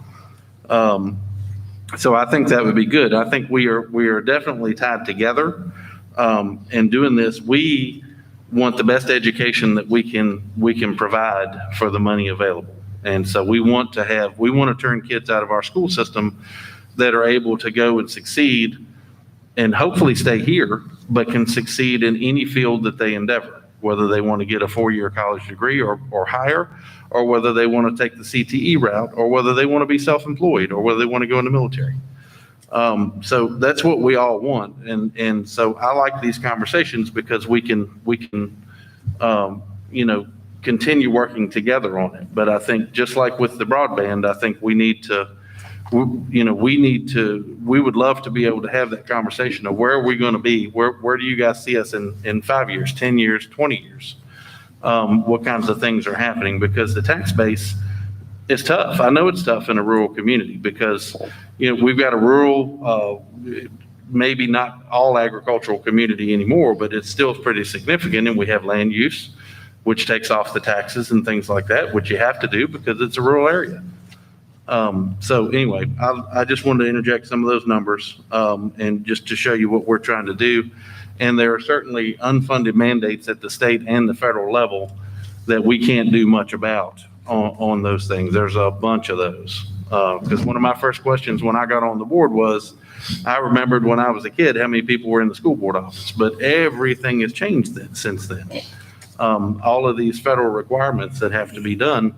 So I think that would be good. I think we are definitely tied together. And doing this, we want the best education that we can provide for the money available. And so we want to turn kids out of our school system that are able to go and succeed and hopefully stay here, but can succeed in any field that they endeavor, whether they want to get a 4-year college degree or higher, or whether they want to take the CTE route, or whether they want to be self-employed, or whether they want to go in the military. So that's what we all want. And so I like these conversations because we can continue working together on it. But I think just like with the broadband, I think we would love to be able to have that conversation of where are we going to be? Where do you guys see us in 5 years, 10 years, 20 years? What kinds of things are happening? Because the tax base is tough. I know it's tough in a rural community because, we've got a rural, maybe not all agricultural community anymore, but it's still pretty significant. And we have land use, which takes off the taxes and things like that, which you have to do because it's a rural area. So anyway, I just wanted to interject some of those numbers and just to show you what we're trying to do. And there are certainly unfunded mandates at the state and the federal level that we can't do much about on those things. There's a bunch of those. Because one of my first questions when I got on the board was, I remembered when I was a kid how many people were in the school board office, but everything has changed since then. All of these federal requirements that have to be done,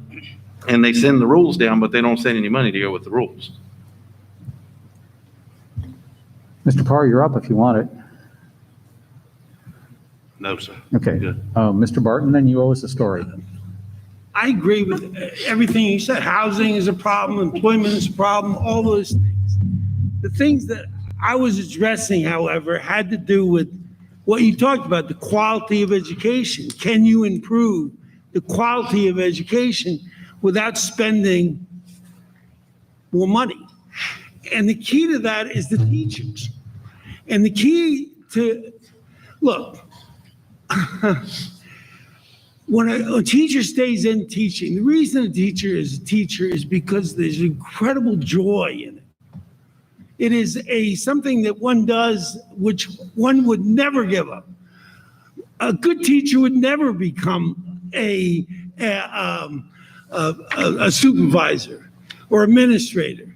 and they send the rules down, but they don't send any money to go with the rules. Mr. Parr, you're up if you want it. No, sir. Okay. Good. Mr. Barton, then you owe us a story. I agree with everything you said. Housing is a problem, employment is a problem, all those things. The things that I was addressing, however, had to do with what you talked about, the quality of education. Can you improve the quality of education without spending more money. And the key to that is the teachers. And the key to, look, when a teacher stays in teaching, the reason a teacher is a teacher is because there's incredible joy in it. It is something that one does which one would never give up. A good teacher would never become a supervisor or administrator.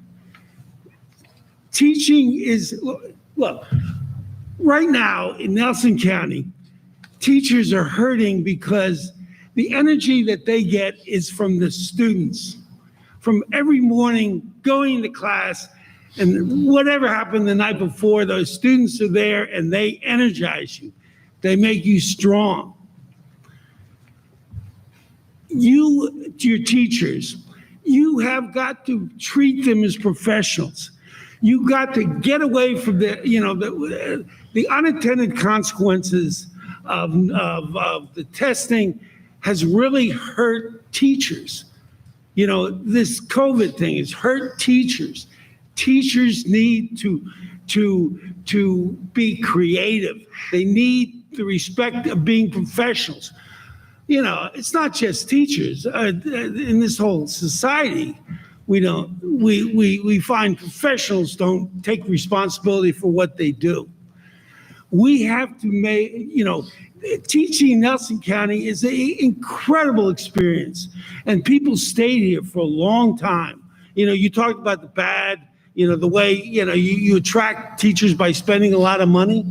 Teaching is, look, right now in Nelson County, teachers are hurting because the energy that they get is from the students, from every morning going to class, and whatever happened the night before, those students are there and they energize you. They make you strong. You, your teachers, you have got to treat them as professionals. You got to get away from the unintended consequences of the testing has really hurt teachers. This COVID thing has hurt teachers. Teachers need to be creative. They need the respect of being professionals. It's not just teachers. In this whole society, we find professionals don't take responsibility for what they do. We have to make, teaching in Nelson County is an incredible experience, and people stayed here for a long time. You talked about the bad, the way, you attract teachers by spending a lot of money.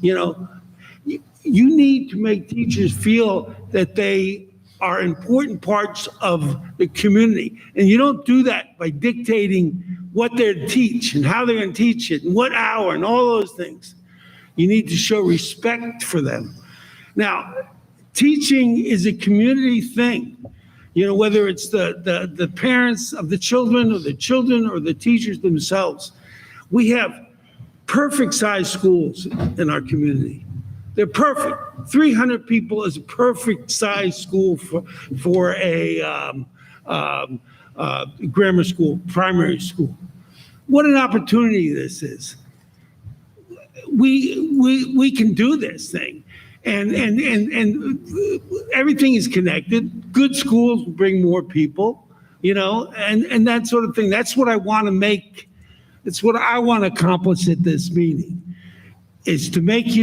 You need to make teachers feel that they are important parts of the community. And you don't do that by dictating what they're to teach and how they're going to teach it and what hour and all those things. You need to show respect for them. Now, teaching is a community thing. Whether it's the parents of the children or the teachers themselves. We have perfect sized schools in our community. They're perfect. 300 people is a perfect sized school for a grammar school, primary school. What an opportunity this is. We can do this thing. And everything is connected. Good schools bring more people, and that sort of thing. That's what I want to make. It's what I want to accomplish at this meeting, is to make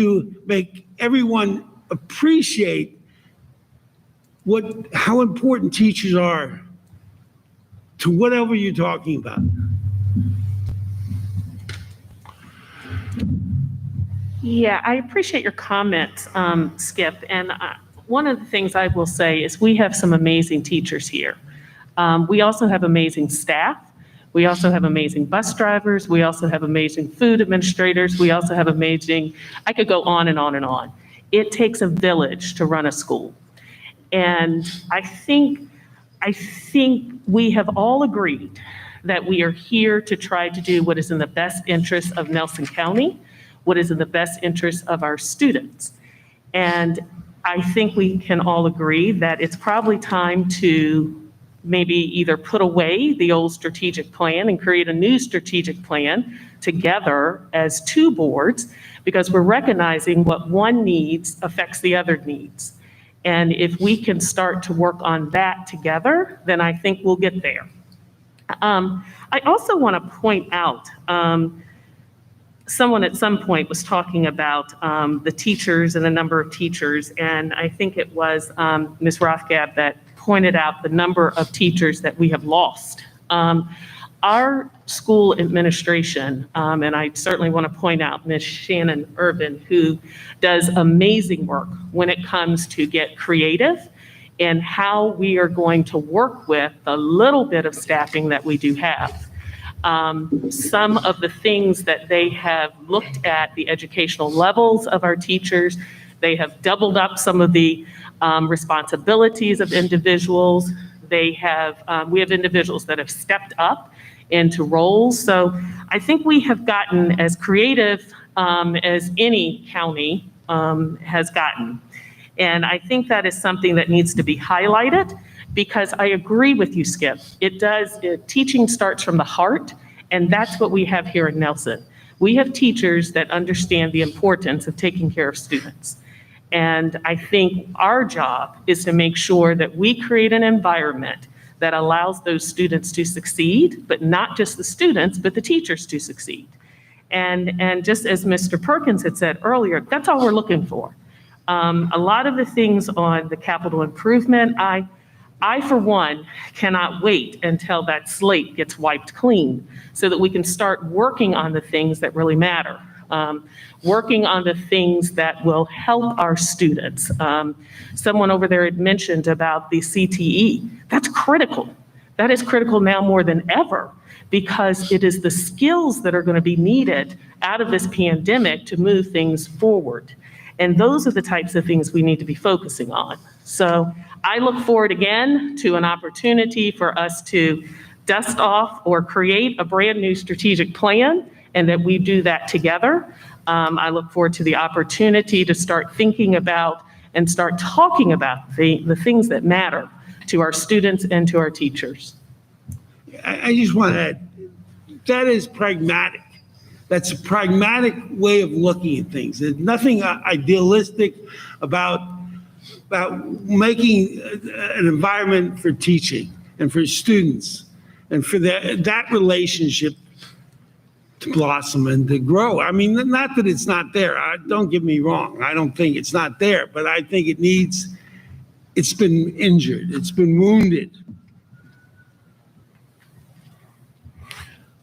everyone appreciate how important teachers are to whatever you're talking about. Yeah, I appreciate your comments, Skip. And one of the things I will say is we have some amazing teachers here. We also have amazing staff. We also have amazing bus drivers. We also have amazing food administrators. We also have I could go on and on and on. It takes a village to run a school. And I think we have all agreed that we are here to try to do what is in the best interest of Nelson County, what is in the best interest of our students. And I think we can all agree that it's probably time to maybe either put away the old strategic plan and create a new strategic plan together as two boards, because we're recognizing what one needs affects the other needs. And if we can start to work on that together, then I think we'll get there. I also want to point out, someone at some point was talking about the teachers and the number of teachers, and I think it was Ms. Rothgab that pointed out the number of teachers that we have lost. Our school administration, and I certainly want to point out Ms. Shannon Urban, who does amazing work when it comes to get creative in how we are going to work with the little bit of staffing that we do have. Some of the things that they have looked at the educational levels of our teachers. They have doubled up some of the responsibilities of individuals. We have individuals that have stepped up into roles. So I think we have gotten as creative as any county has gotten. And I think that is something that needs to be highlighted, because I agree with you, Skip. Teaching starts from the heart, and that's what we have here in Nelson. We have teachers that understand the importance of taking care of students. And I think our job is to make sure that we create an environment that allows those students to succeed, but not just the students, but the teachers to succeed. And just as Mr. Perkins had said earlier, that's all we're looking for. A lot of the things on the capital improvement, I, for one, cannot wait until that slate gets wiped clean so that we can start working on the things that really matter. Working on the things that will help our students. Someone over there had mentioned about the CTE. That's critical. That is critical now more than ever, because it is the skills that are going to be needed out of this pandemic to move things forward. And those are the types of things we need to be focusing on. So I look forward again to an opportunity for us to dust off or create a brand new strategic plan, and that we do that together. I look forward to the opportunity to start thinking about and start talking about the things that matter to our students and to our teachers. I just want to add, that is pragmatic. That's a pragmatic way of looking at things. There's nothing idealistic about making an environment for teaching and for students and for that relationship to blossom and to grow. I mean, not that it's not there. Don't get me wrong. I don't think it's not there, but I think it's been injured. It's been wounded.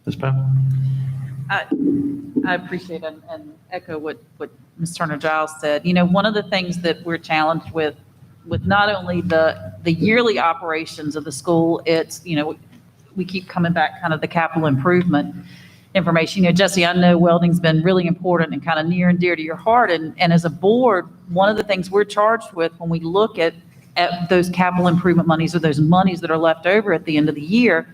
Ms. Powell? I appreciate and echo what Ms. Turner-Giles said. You know, one of the things that we're challenged with not only the yearly operations of the school, it's, you know, we keep coming back kind of the capital improvement information. You know, Jesse, I know welding's been really important and kind of near and dear to your heart. And as a board, one of the things we're charged with when we look at those capital improvement monies or those monies that are left over at the end of the year,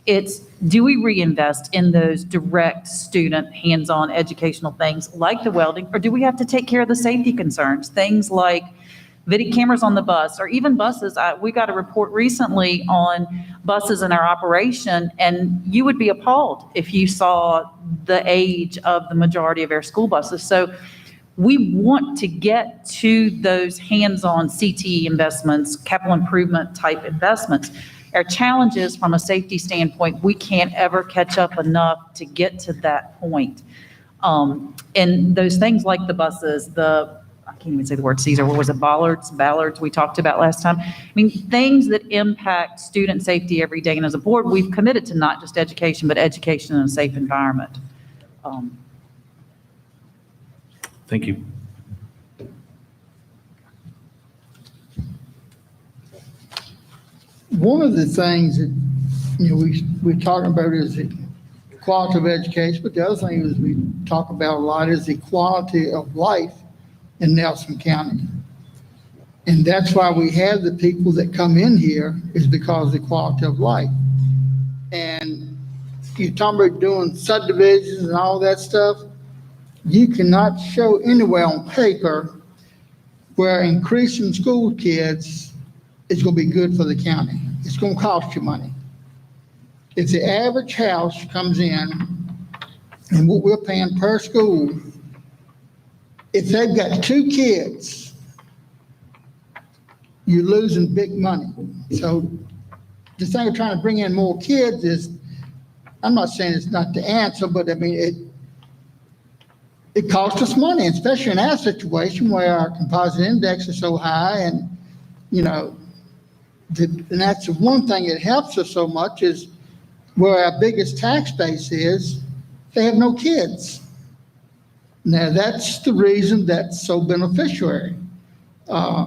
it's, do we reinvest in those direct student hands-on educational things like the welding, or do we have to take care of the safety concerns, things like video cameras on the bus, or even buses? We got a report recently on buses in our operation, and you would be appalled if you saw the age of the majority of our school buses. So we want to get to those hands-on CTE investments, capital improvement type investments. Our challenge is, from a safety standpoint, we can't ever catch up enough to get to that point. And those things like the buses, I can't even say the word Caesar, what was it, ballards we talked about last time. I mean, things that impact student safety every day. And as a board, we've committed to not just education, but education in a safe environment. Thank you. One of the things that, you know, we're talking about is the quality of education, but the other thing is we talk about a lot is the quality of life in Nelson County. And that's why we have the people that come in here, is because of the quality of life. And you're talking about doing subdivisions and all that stuff. You cannot show anywhere on paper where increasing school kids is going to be good for the county. It's going to cost you money. If the average house comes in and what we're paying per school, if they've got 2 kids, you're losing big money. So the thing of trying to bring in more kids is, I'm not saying it's not the answer, but I mean, it costs us money, especially in our situation where our composite index is so high. And, you know, and that's the one thing that helps us so much is where our biggest tax base is, they have no kids. Now, that's the reason that's so beneficiary. I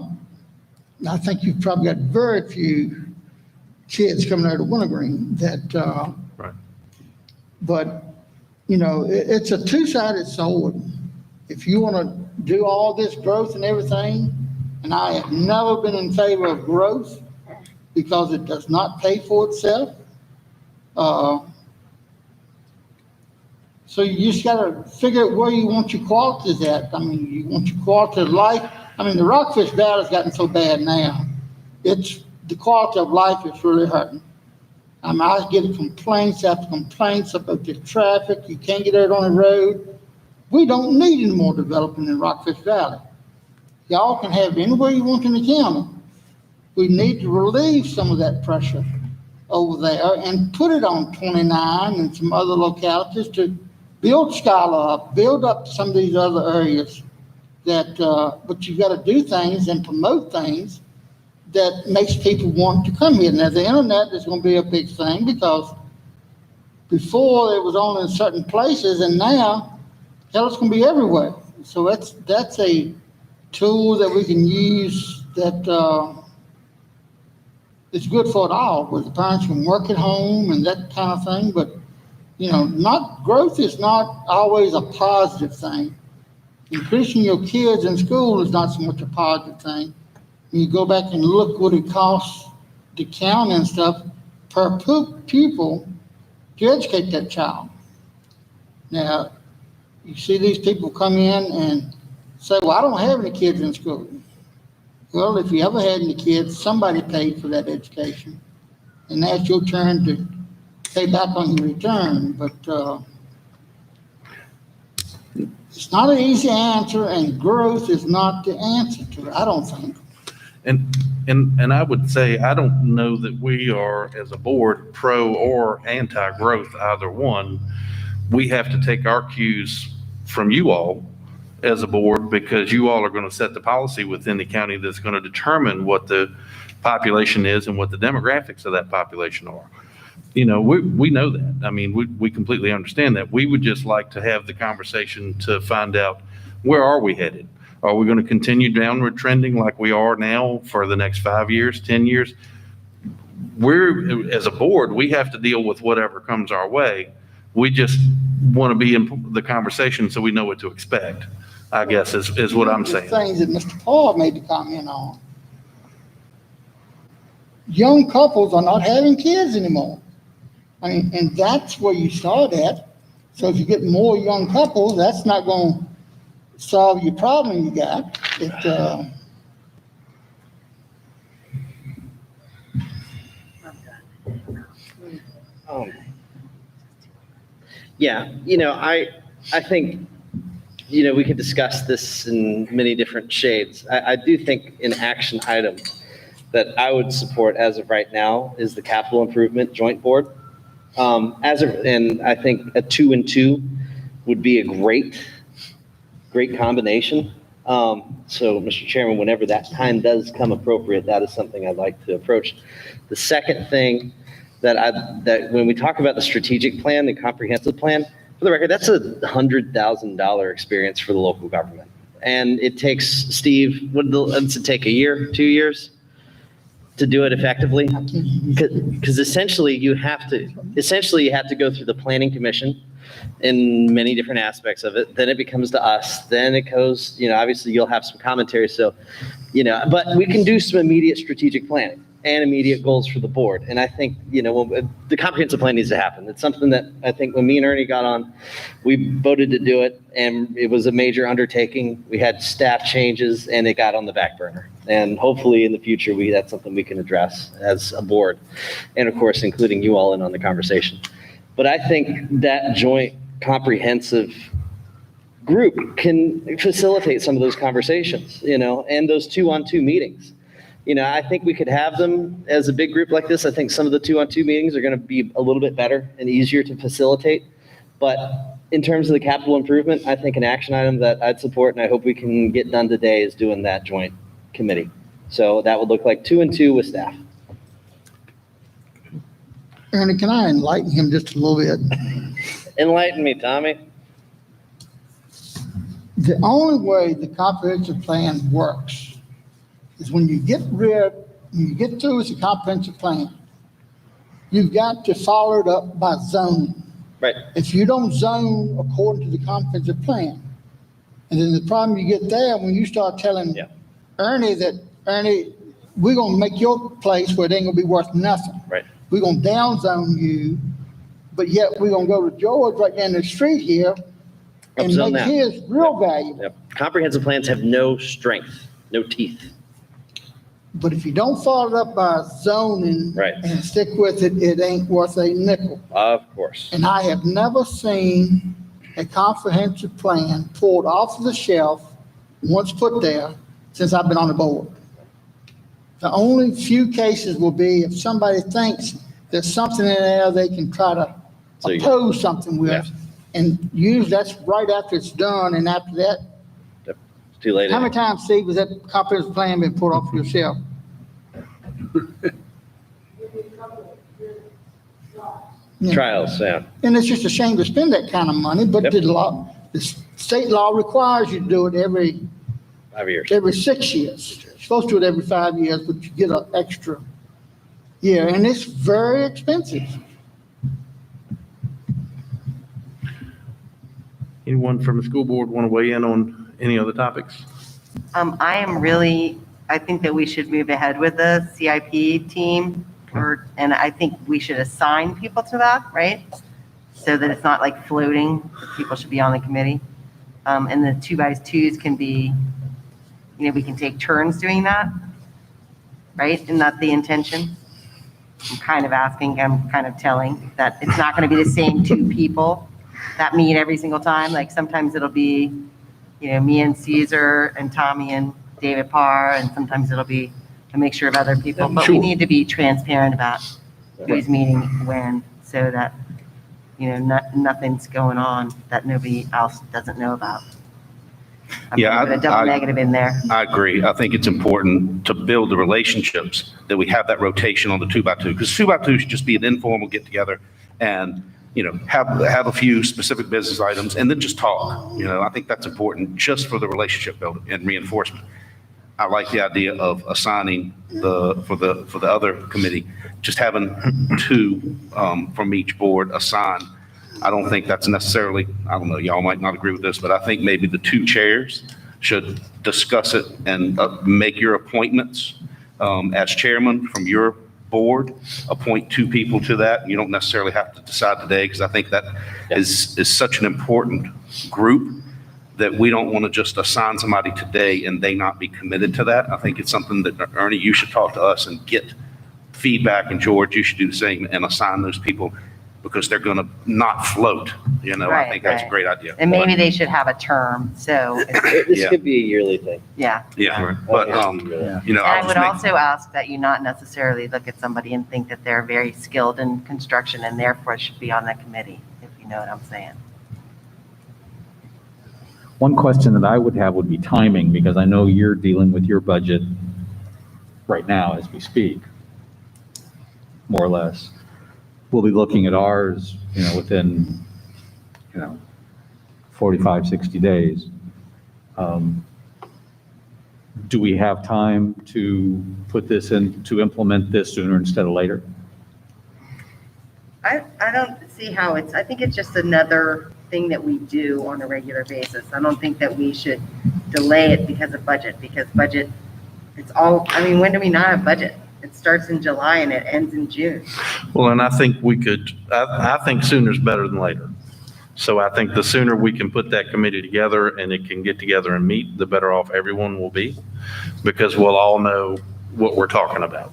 think you've probably got very few kids coming out of Wintergreen that, Right. But, you know, it's a two-sided sword. If you want to do all this growth and everything, and I have never been in favor of growth because it does not pay for itself. So you just got to figure out where you want your qualities at. I mean, you want your quality of life. I mean, the Rockfish Valley's gotten so bad now, the quality of life is really hurting. I get complaints after complaints about the traffic, you can't get out on the road. We don't need any more development in Rockfish Valley. Y'all can have it anywhere you want in the county. We need to relieve some of that pressure over there and put it on 29 and some other localities to build Skylar up, build up some of these other areas that, but you've got to do things and promote things that makes people want to come here. Now, the internet is going to be a big thing because before it was only in certain places, and now, hell, it's going to be everywhere. So that's a tool that we can use that it's good for it all, where the parents can work at home and that kind of thing. But, growth is not always a positive thing. Increasing your kids in school is not so much a positive thing. When you go back and look what it costs the county and stuff per pupil to educate that child. Now, you see these people come in and say, well, I don't have any kids in school. Well, if you ever had any kids, somebody paid for that education. And that's your turn to pay back on your return. But it's not an easy answer, and growth is not the answer to it, I don't think. And I would say, I don't know that we are, as a board, pro or anti-growth, either one. We have to take our cues from you all as a board, because you all are going to set the policy within the county that's going to determine what the population is and what the demographics of that population are. We know that. I mean, we completely understand that. We would just like to have the conversation to find out, where are we headed? Are we going to continue downward trending like we are now for the next 5 years, 10 years? As a board, we have to deal with whatever comes our way. We just want to be in the conversation so we know what to expect, I guess, is what I'm saying. The things that Mr. Paul made the comment on. Young couples are not having kids anymore. I mean, and that's where you start at. So if you get more young couples, that's not going to solve your problem you got. Yeah, I think, we could discuss this in many different shades. I do think an action item that I would support as of right now is the capital improvement joint board. And I think a 2 and 2 would be a great combination. So, Mr. Chairman, whenever that time does come appropriate, that is something I'd like to approach. The second thing that when we talk about the strategic plan, the comprehensive plan, for the record, that's a $100,000 experience for the local government. And it takes, Steve, does it take, a year, 2 years to do it effectively? Because essentially you have to go through the planning commission in many different aspects of it. Then it becomes to us. Then it goes, obviously you'll have some commentary. So, but we can do some immediate strategic planning and immediate goals for the board. And I think, the comprehensive plan needs to happen. It's something that I think when me and Ernie got on, we voted to do it, and it was a major undertaking. We had staff changes and it got on the back burner. And hopefully in the future, that's something we can address as a board. And of course, including you all in on the conversation. But I think that joint comprehensive group can facilitate some of those conversations, and those 2-on-2 meetings. I think we could have them as a big group like this. I think some of the 2-on-2 meetings are going to be a little bit better and easier to facilitate. But in terms of the capital improvement, I think an action item that I'd support, and I hope we can get done today, is doing that joint committee. So that would look like 2 and 2 with staff. Ernie, can I enlighten him just a little bit? Enlighten me, Tommy. The only way the comprehensive plan works is when you get through with the comprehensive plan, you've got to follow it up by zoning. Right. If you don't zone according to the comprehensive plan, and then the problem you get there when you start telling Ernie, we're going to make your place where it ain't going to be worth nothing. Right. We're going to down zone you, but yet we're going to go to George right down the street here and Upzone make that. his real valuable. Yep. Comprehensive plans have no strength No teeth. But if you don't follow it up by zoning Right. and stick with it, it ain't worth a nickel. Of course. And I have never seen a comprehensive plan pulled off of the shelf, once put there, since I've been on the board. The only few cases will be if somebody thinks there's something in there they can try to So you- oppose something with. Yeah. And usually that's right after it's done, and after that, It's too late. how many times, Steve, has that comprehensive plan been pulled off your shelf? Yeah. Trials, yeah. And it's just a shame to spend that kind of money, but Yep. the state law requires you to do it every 5 years. 6 years. You're supposed to do it every 5 years, but you get an extra year, and it's very expensive. Anyone from the school board want to weigh in on any other topics? I think that we should move ahead with the CIP team, and I think we should assign people to that, right? So that it's not like floating, people should be on the committee. And the 2x2s can be, we can take turns doing that, right? Isn't that the intention? I'm kind of asking, I'm kind of telling that it's not going to be the same two people that meet every single time. Like sometimes it'll be, me and Caesar and Tommy and David Parr, and sometimes it'll be a mixture of other people. But we need to be transparent about who's meeting when, so that, nothing's going on that nobody else doesn't know about. I'm Yeah, gonna put a double negative in there. I agree. I think it's important to build the relationships, that we have that rotation on the 2x2, because 2x2 should just be an informal get together and, have a few specific business items and then just talk. I think that's important just for the relationship building and reinforcement. I like the idea of assigning for the other committee, just having two from each board assigned. I don't think that's necessarily, I don't know, y'all might not agree with this, but I think maybe the two chairs should discuss it and make your appointments as chairman from your board, appoint two people to that. You don't necessarily have to decide today, because I think that is such an important group that we don't want to just assign somebody today and they not be committed to that. I think it's something that, Ernie, you should talk to us and get feedback, and George, you should do the same and assign those people, because they're going to not float. I think that's a great idea. And maybe they should have a term, so, This Yeah. could be a yearly thing. yeah. Yeah, but, And I would also ask that you not necessarily look at somebody and think that they're very skilled in construction and therefore should be on the committee, if you know what I'm saying. One question that I would have would be timing, because I know you're dealing with your budget right now as we speak, more or less. We'll be looking at ours, within, 45, 60 days. Do we have time to put this in, to implement this sooner instead of later? I don't see how I think it's just another thing that we do on a regular basis. I don't think that we should delay it because of budget, when do we not have budget? It starts in July and it ends in June. Well, and I think I think sooner is better than later. So I think the sooner we can put that committee together and it can get together and meet, the better off everyone will be, because we'll all know what we're talking about.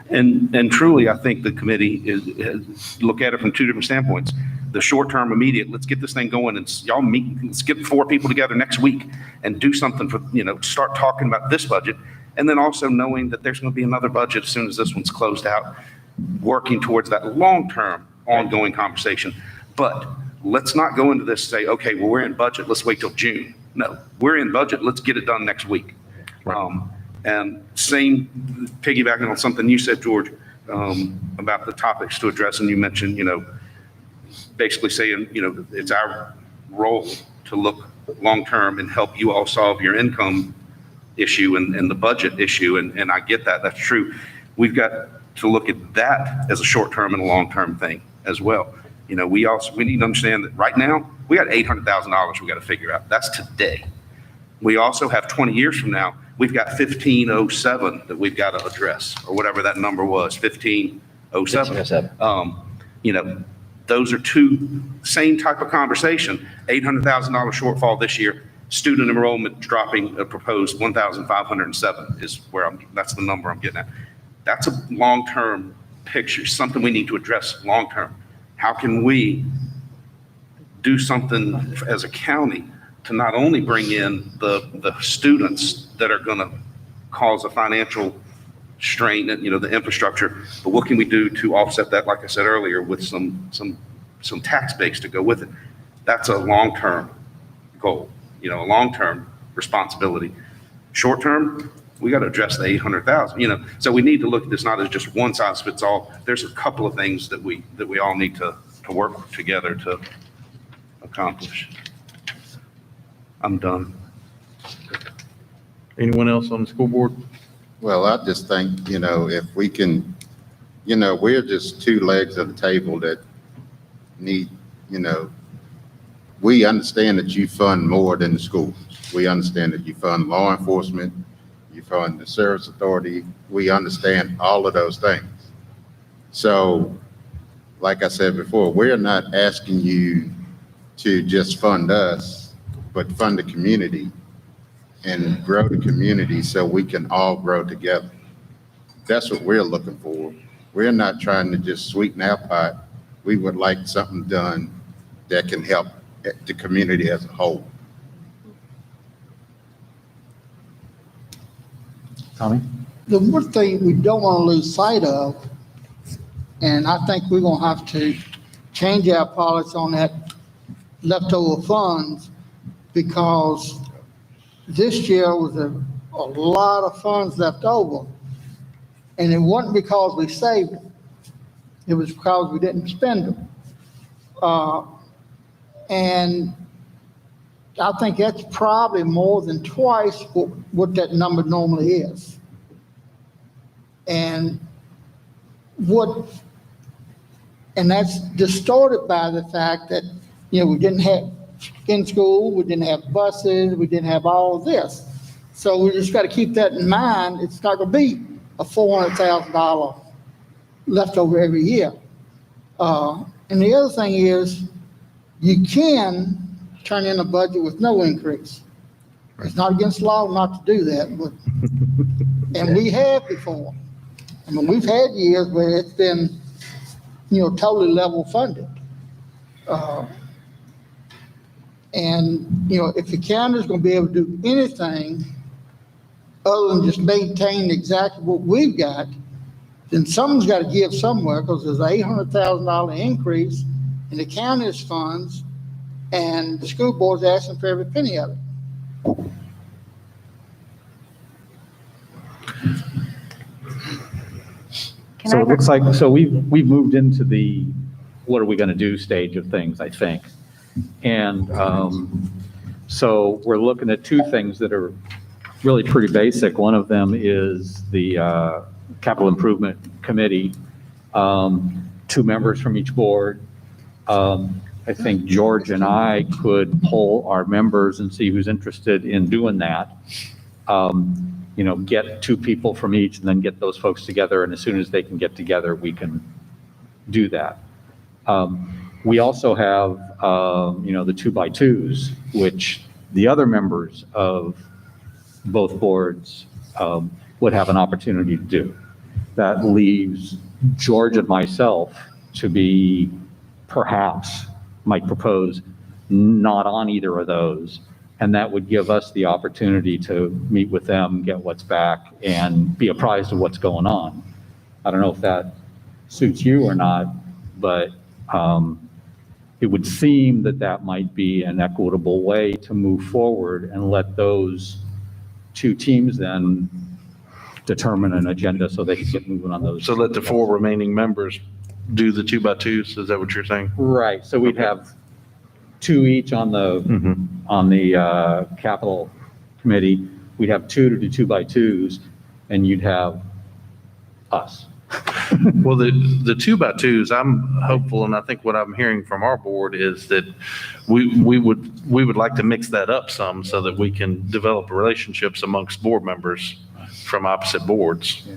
And truly, I think the committee is look at it from two different standpoints. The short-term immediate, let's get this thing going, and y'all meet, let's get 4 people together next week and do something for, start talking about this budget. And then also knowing that there's going to be another budget as soon as this one's closed out, working towards that long-term ongoing conversation. But let's not go into this and say, okay, well, we're in budget, let's wait till June. No, we're in budget, let's get it done next week. And same, piggybacking on something you said, George, about the topics to address, and you mentioned, basically saying, it's our role to look long-term and help you all solve your income issue and the budget issue, and I get that, that's true. We've got to look at that as a short-term and a long-term thing as well. We need to understand that right now, we got $800,000 we got to figure out. That's today. We also have 20 years from now, we've got 1507 that we've got to address, or whatever that number was, 1507. Those are two same type of conversation, $800,000 shortfall this year, student enrollment dropping a proposed 1,507 is where that's the number I'm getting at. That's a long-term picture, something we need to address long-term. How can we do something as a county to not only bring in the students that are going to cause a financial strain, the infrastructure, but what can we do to offset that, like I said earlier, with some tax base to go with it? That's a long-term goal, a long-term responsibility. Short-term, we got to address the 800,000, so we need to look at this not as just one size fits all. There's a couple of things that we all need to work together to accomplish. I'm done. Anyone else on the school board? Well, I just think, if we can, we're just two legs of the table that need, we understand that you fund more than the schools. We understand that you fund law enforcement, you fund the service authority. We understand all of those things. So, like I said before, we're not asking you to just fund us, but fund the community and grow the community so we can all grow together. That's what we're looking for. We're not trying to just sweeten our pot. We would like something done that can help the community as a whole. Tommy? The one thing we don't want to lose sight of, and I think we're going to have to change our policy on that leftover funds, because this year was a lot of funds left over. And it wasn't because we saved them. It was because we didn't spend them. And I think that's probably more than twice what that number normally is. And that's distorted by the fact that, we didn't have in school, we didn't have buses, we didn't have all of this. So we just got to keep that in mind. It's not going to be a $400,000 leftover every year. And the other thing is, you can turn in a budget with no increase. It's not against law not to do that, but and we have before. I mean, we've had years where it's been, totally level funded. And, if the county's going to be able to do anything other than just maintain exactly what we've got, then someone's got to give somewhere, because there's an $800,000 increase in the county's funds, and the school board's asking for every penny of it. So it looks like, we've moved into the what are we going to do stage of things, I think. And so we're looking at two things that are really pretty basic. One of them is the Capital Improvement Committee, 2 members from each board. I think George and I could poll our members and see who's interested in doing that. Get 2 people from each and then get those folks together. And as soon as they can get together, we can do that. We also have, the 2x2s, which the other members of both boards would have an opportunity to do. That leaves George and myself to be, perhaps, might propose, not on either of those. And that would give us the opportunity to meet with them, get what's back, and be apprised of what's going on. I don't know if that suits you or not, but it would seem that might be an equitable way to move forward and let those 2 teams then determine an agenda so they can get moving on those. So let the 4 remaining members do the 2x2s, is that what you're saying? Right, so we'd have 2 each on the capital committee. We'd have 2 to do 2x2s, and you'd have us. Well, the 2x2s, I'm hopeful, and I think what I'm hearing from our board is that we would like to mix that up some so that we can develop relationships amongst board members from opposite boards.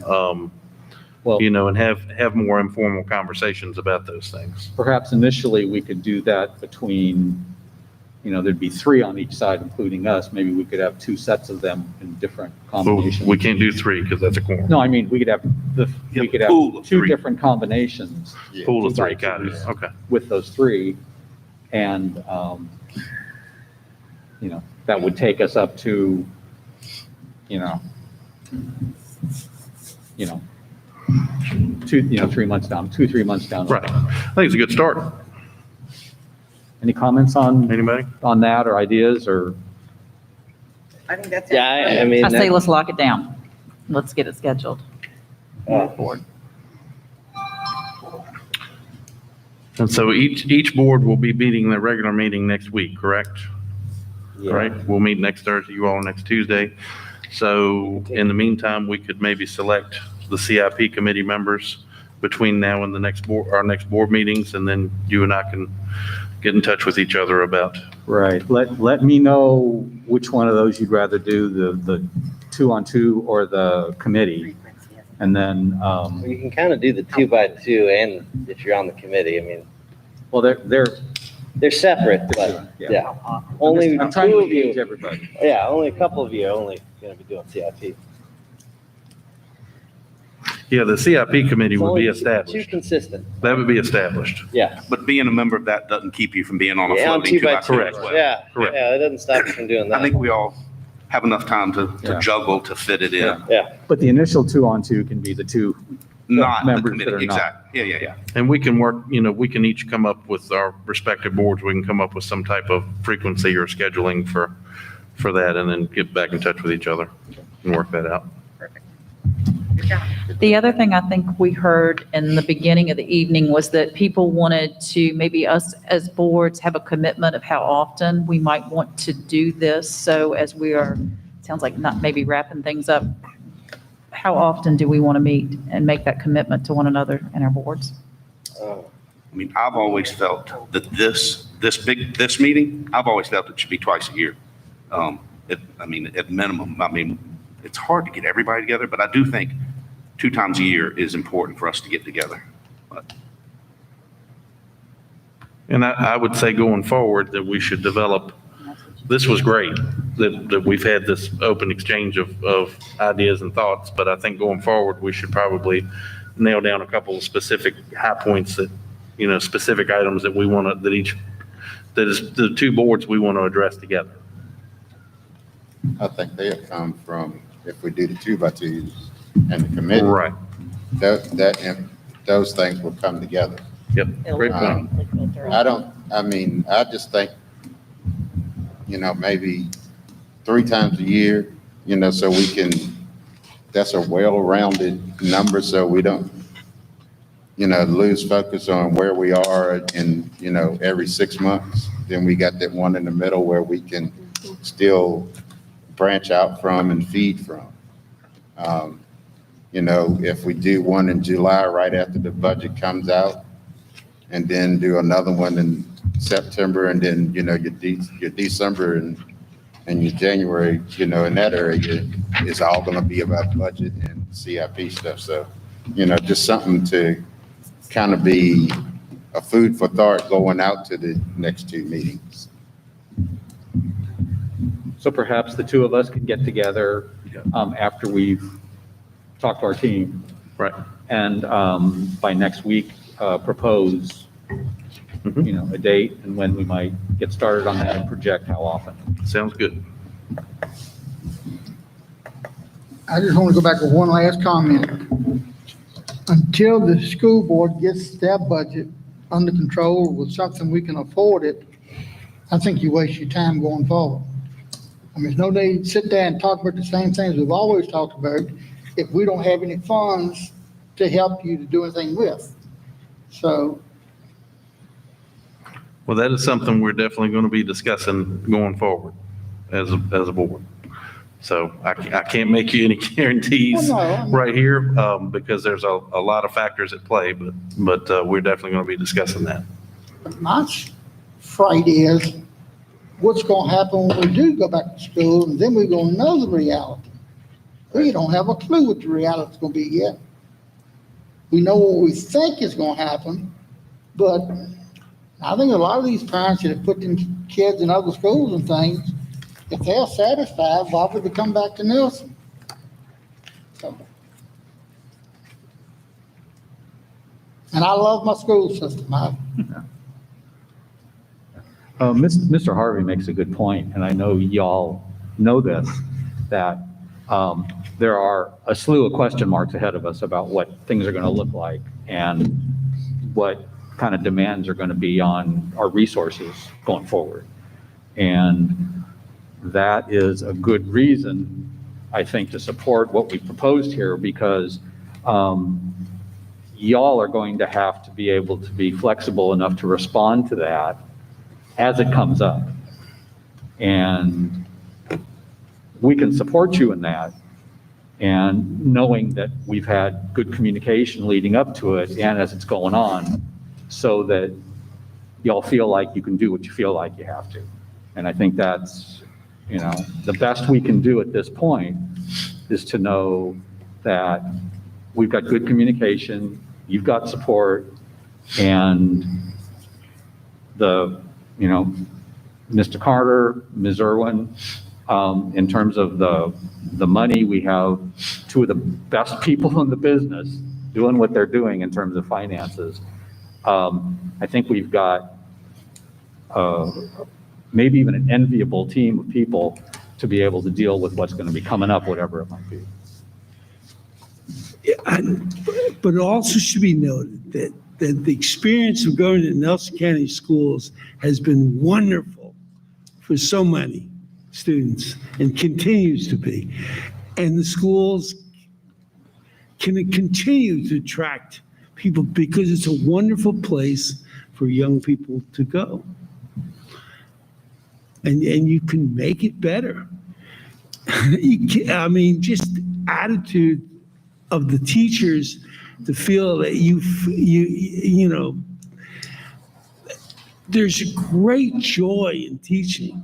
And have more informal conversations about those things. Perhaps initially we could do that between there'd be 3 on each side, including us. Maybe we could have 2 sets of them in different Well, combinations. we can't do 3 because that's a quorum. No, I mean, we could have Pool of 2 3. different combinations Pool of 3, 2 by got it. 2s Okay. with those 3. And, that would take us up to, 3 months down, 3 months down. Right. I think it's a good start. Any comments on Anybody? that or ideas or? I think that's. Yeah, I mean. I say let's lock it down. Let's get it scheduled. Move forward. And so each board will be meeting their regular meeting next week, correct? Right? We'll meet next Thursday, you all next Tuesday. So in the meantime, we could maybe select the CIP committee members between now and our next board meetings, and then you and I can get in touch with each other about. Right. Let me know which one of those you'd rather do, the 2-on-2 or the committee. And then, You can kind of do the 2x2 and if you're on the committee, I mean, well, they're separate, but yeah. yeah. Only I'm trying 2 to of you, engage everybody. yeah, only a couple of you are only going to be doing CIP. Yeah, the CIP committee It's would be only established. Too consistent, That would be established. yeah. But being a member of that doesn't keep you from being on a Yeah, on floating 2x2 2x2 Correct. as well. Yeah, Correct. yeah, it doesn't stop you from doing that. I think we all have enough time to Yeah. juggle, to fit it in. Yeah. Yeah, But the initial 2-on-2 can be the 2. Not the Members that committee, are not. exactly. Yeah. And we can work, we can each come up with our respective boards, we can come up with some type of frequency or scheduling for that, and then get back in touch with each other and work that out. The other thing I think we heard in the beginning of the evening was that people wanted to, maybe us as boards, have a commitment of how often we might want to do this. So as we are, sounds like not maybe wrapping things up, how often do we want to meet and make that commitment to one another and our boards? I mean, I've always felt that this meeting, I've always felt it should be twice a year. At minimum, it's hard to get everybody together, but I do think 2 times a year is important for us to get together. But And I would say going forward that we should develop, this was great, that we've had this open exchange of ideas and thoughts, but I think going forward, we should probably nail down a couple of specific high points that, specific items that we want to, that is the 2 boards we want to address together. I think they'll come from, if we do the 2x2s and the committee. Right. Those things will come together. Yep. Great point. I just think, maybe 3 times a year, so we can, that's a well-rounded number, so we don't, lose focus on where we are in, every 6 months. Then we got that one in the middle where we can still branch out from and feed from. If we do one in July, right after the budget comes out, and then do another one in September, and then, your December and your January, in that area is all gonna be about budget and CIP stuff. So, just something to kind of be a food for thought going out to the next 2 meetings. So perhaps the 2 of us can get together after we've talked to our team. Right. And by next week, propose, a date and when we might get started on that and project how often. Sounds good. I just want to go back with one last comment. Until the school board gets their budget under control with something we can afford it, I think you waste your time going forward. There's no need to sit there and talk about the same things we've always talked about if we don't have any funds to help you to do anything with. So, Well, that is something we're definitely going to be discussing going forward as a board. So I can't make you any guarantees right here because there's a lot of factors at play, but we're definitely going to be discussing that. my fright is what's going to happen when we do go back to school, and then we're going to know the reality. We don't have a clue what the reality is going to be yet. We know what we think is going to happen, but I think a lot of these parents that have put them kids in other schools and things, if they're satisfied, why would they come back to Nelson? So. And I love my school system. Mr. Harvey makes a good point, and I know y'all know this, that there are a slew of question marks ahead of us about what things are going to look like and what kind of demands are going to be on our resources going forward. And that is a good reason, I think, to support what we proposed here, because y'all are going to have to be able to be flexible enough to respond to that as it comes up. And we can support you in that, and knowing that we've had good communication leading up to it and as it's going on, so that y'all feel like you can do what you feel like you have to. And I think that's, the best we can do at this point is to know that we've got good communication, you've got support, and Mr. Carter, Ms. Irwin, in terms of the money, we have two of the best people in the business doing what they're doing in terms of finances. I think we've got maybe even an enviable team of people to be able to deal with what's going to be coming up, whatever it might be. But it also should be noted that the experience of going to Nelson County schools has been wonderful for so many students and continues to be. And the schools can continue to attract people because it's a wonderful place for young people to go. And you can make it better. Just attitude of the teachers to feel that there's a great joy in teaching.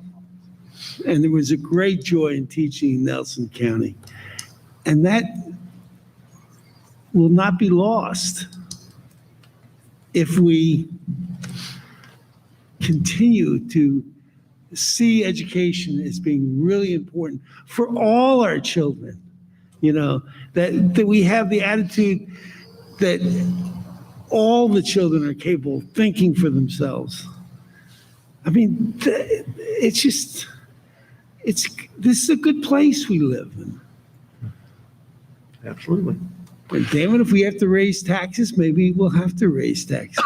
And there was a great joy in teaching in Nelson County. And that will not be lost if we continue to see education as being really important for all our children. That we have the attitude that all the children are capable of thinking for themselves. This is a good place we live in. Absolutely. And damn it, if we have to raise taxes, maybe we'll have to raise taxes.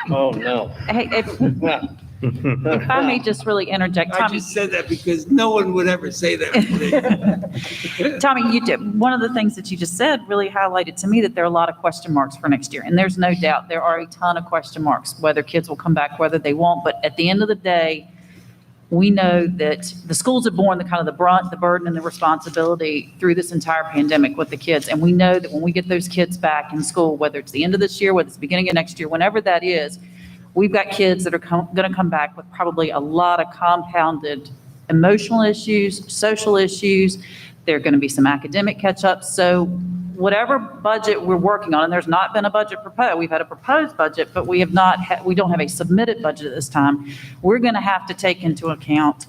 Oh, no. Hey, if I may just really interject, I Tommy. just said that because no one would ever say that. Tommy, you did. One of the things that you just said really highlighted to me that there are a lot of question marks for next year. And there's no doubt there are a ton of question marks, whether kids will come back, whether they won't. But at the end of the day, we know that the schools have borne the kind of the brunt, the burden, and the responsibility through this entire pandemic with the kids. And we know that when we get those kids back in school, whether it's the end of this year, whether it's the beginning of next year, whenever that is, we've got kids that are going to come back with probably a lot of compounded emotional issues, social issues. There are going to be some academic catch-ups. So whatever budget we're working on, and there's not been a budget proposed, we've had a proposed budget, but we don't have a submitted budget at this time. We're going to have to take into account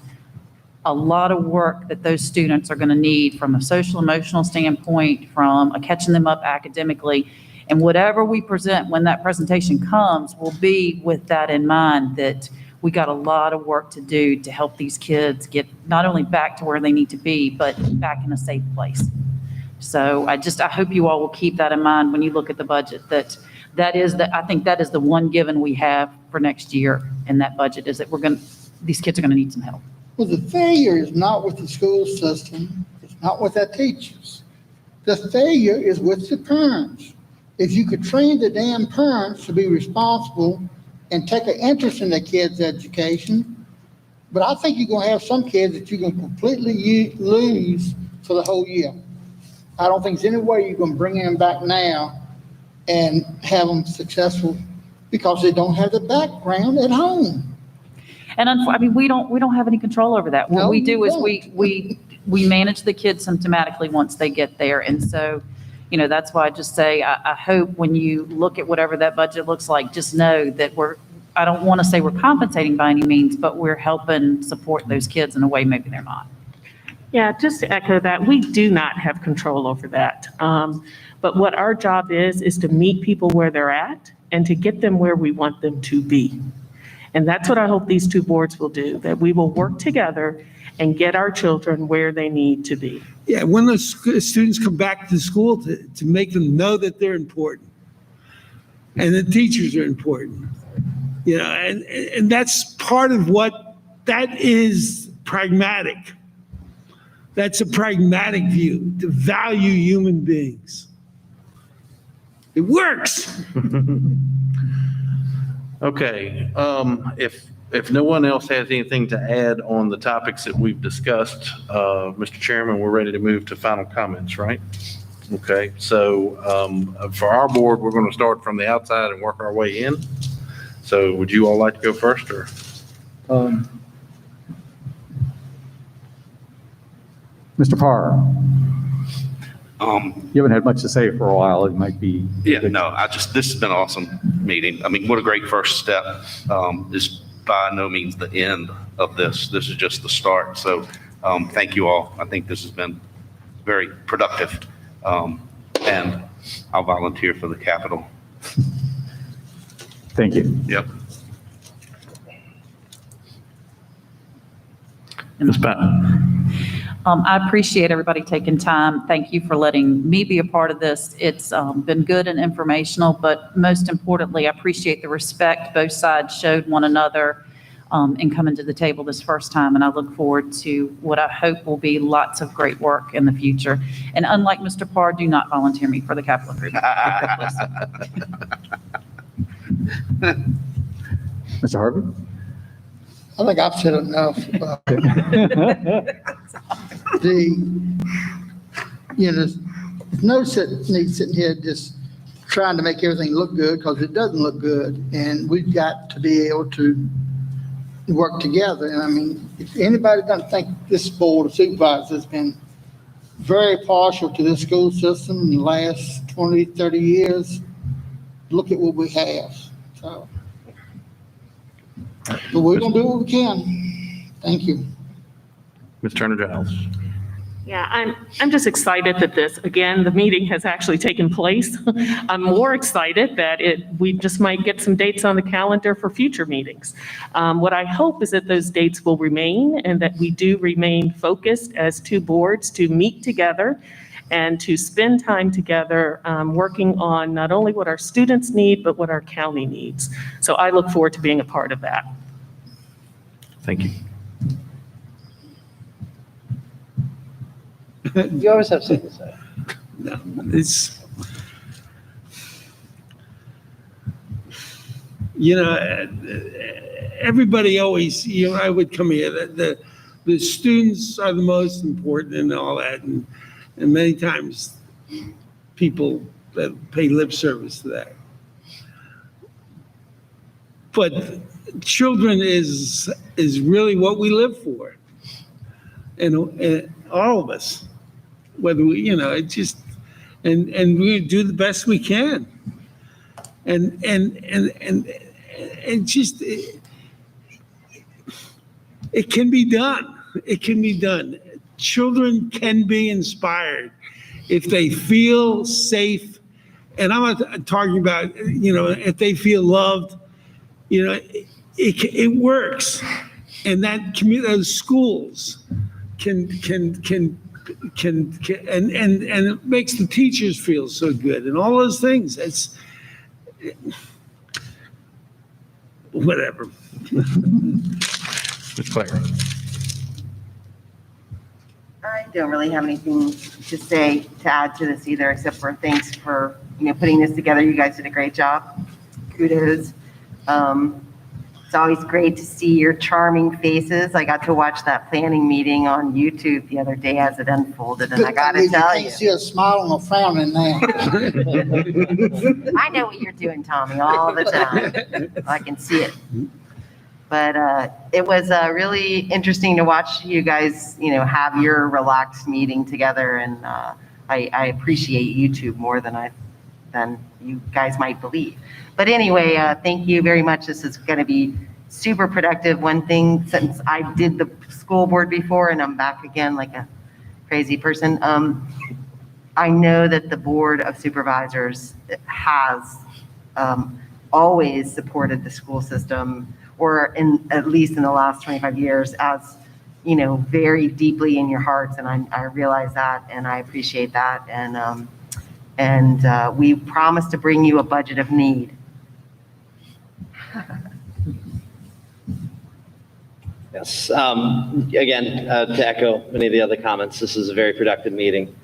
a lot of work that those students are going to need from a social emotional standpoint, from a catching them up academically. And whatever we present when that presentation comes will be with that in mind, that we got a lot of work to do to help these kids get not only back to where they need to be, but back in a safe place. So I hope you all will keep that in mind when you look at the budget, I think that is the one given we have for next year in that budget, is that these kids are going to need some help. Well, the failure is not with the school system. It's not with our teachers. The failure is with the parents. If you could train the damn parents to be responsible and take an interest in their kids' education, but I think you're going to have some kids that you're going to completely lose for the whole year. I don't think there's any way you're going to bring them back now and have them successful because they don't have the background at home. And we don't have any control over that. What No, we do you is don't. we manage the kids symptomatically once they get there. And so, that's why I just say, I hope when you look at whatever that budget looks like, just know that I don't want to say we're compensating by any means, but we're helping support those kids in a way maybe they're not. Yeah, just to echo that, we do not have control over that. But what our job is to meet people where they're at and to get them where we want them to be. And that's what I hope these two boards will do, that we will work together and get our children where they need to be. Yeah, when the students come back to school, to make them know that they're important and the teachers are important, you know, and that's part of what, that is pragmatic. That's a pragmatic view, to value human beings. It works. Okay, if no one else has anything to add on the topics that we've discussed, Mr. Chairman, we're ready to move to final comments, right? Okay, so for our board, we're going to start from the outside and work our way in. So would you all like to go first, or? Mr. Parr, you haven't had much to say for a while. It might be. Yeah, no, this has been an awesome meeting. I mean, what a great first step. This by no means the end of this. This is just the start. So thank you all. I think this has been very productive. And I'll volunteer for the Capitol. Thank you. Yep. Ms. Patton. I appreciate everybody taking time. Thank you for letting me be a part of this. It's been good and informational, but most importantly, I appreciate the respect both sides showed one another in coming to the table this first time. And I look forward to what I hope will be lots of great work in the future. And unlike Mr. Parr, do not volunteer me for the capital improvement. Mr. Harvey? I think I've said enough. There's no need sitting here just trying to make everything look good, because it doesn't look good. And we've got to be able to work together. And I mean, if anybody doesn't think this board of supervisors has been very partial to this school system in the last 20, 30 years, look at what we have. So, but we're going to do what we can. Thank you. Ms. Turner-Giles. Yeah, I'm just excited that the meeting has actually taken place. I'm more excited that we just might get some dates on the calendar for future meetings. What I hope is that those dates will remain and that we do remain focused as two boards to meet together and to spend time together working on not only what our students need, but what our county needs. So I look forward to being a part of that. Thank you. You always have something to say. No, it's, everybody always, I would come here, the students are the most important and all that. And many times people that pay lip service to that. But children is really what we live for. And all of us. Whether we, it just, and we do the best we can. And just, it can be done. It can be done. Children can be inspired if they feel safe. And I'm not talking about, if they feel loved, it works. And that community, those schools can and it makes the teachers feel so good and all those things. It's whatever. Ms. Claire. I don't really have anything to say to add to this either, except for thanks for, putting this together. You guys did a great job. Kudos. It's always great to see your charming faces. I got to watch that planning meeting on YouTube the other day as it unfolded, and I got to tell you. You can't see a smile and a frown in there. I know what you're doing, Tommy, all the time. I can see it. But it was really interesting to watch you guys, have your relaxed meeting together, and I appreciate YouTube more than I than you guys might believe. But anyway, thank you very much. This is going to be super productive. One thing, since I did the school board before and I'm back again like a crazy person, I know that the Board of Supervisors has always supported the school system, or at least in the last 25 years, as very deeply in your hearts, and I realize that, and I appreciate that, and we promise to bring you a budget of need. Yes. Again, to echo many of the other comments, this is a very productive meeting.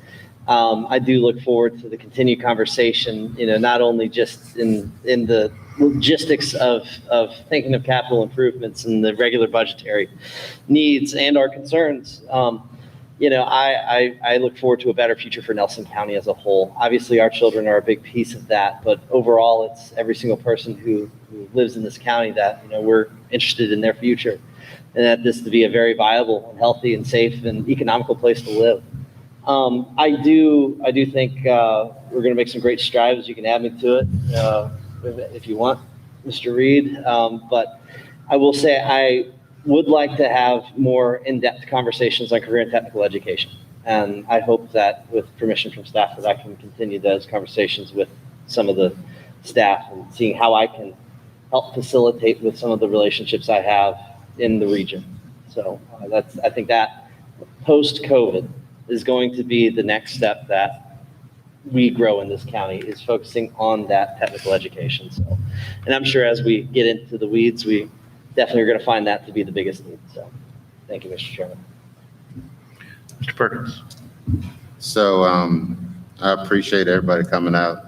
I do look forward to the continued conversation, not only just in the logistics of thinking of capital improvements and the regular budgetary needs and our concerns. I look forward to a better future for Nelson County as a whole. Obviously, our children are a big piece of that, but overall, it's every single person who lives in this county that, we're interested in their future, and that this to be a very viable and healthy and safe and economical place to live. I do think we're going to make some great strides. You can add me to it if you want, Mr. Reed. But I will say I would like to have more in-depth conversations on career and technical education. And I hope that with permission from staff that I can continue those conversations with some of the staff and seeing how I can help facilitate with some of the relationships I have in the region. So I think that post-COVID is going to be the next step that we grow in this county, is focusing on that technical education. So, and I'm sure as we get into the weeds, we definitely are going to find that to be the biggest need. So thank you, Mr. Chairman. Mr. Perkins. So I appreciate everybody coming out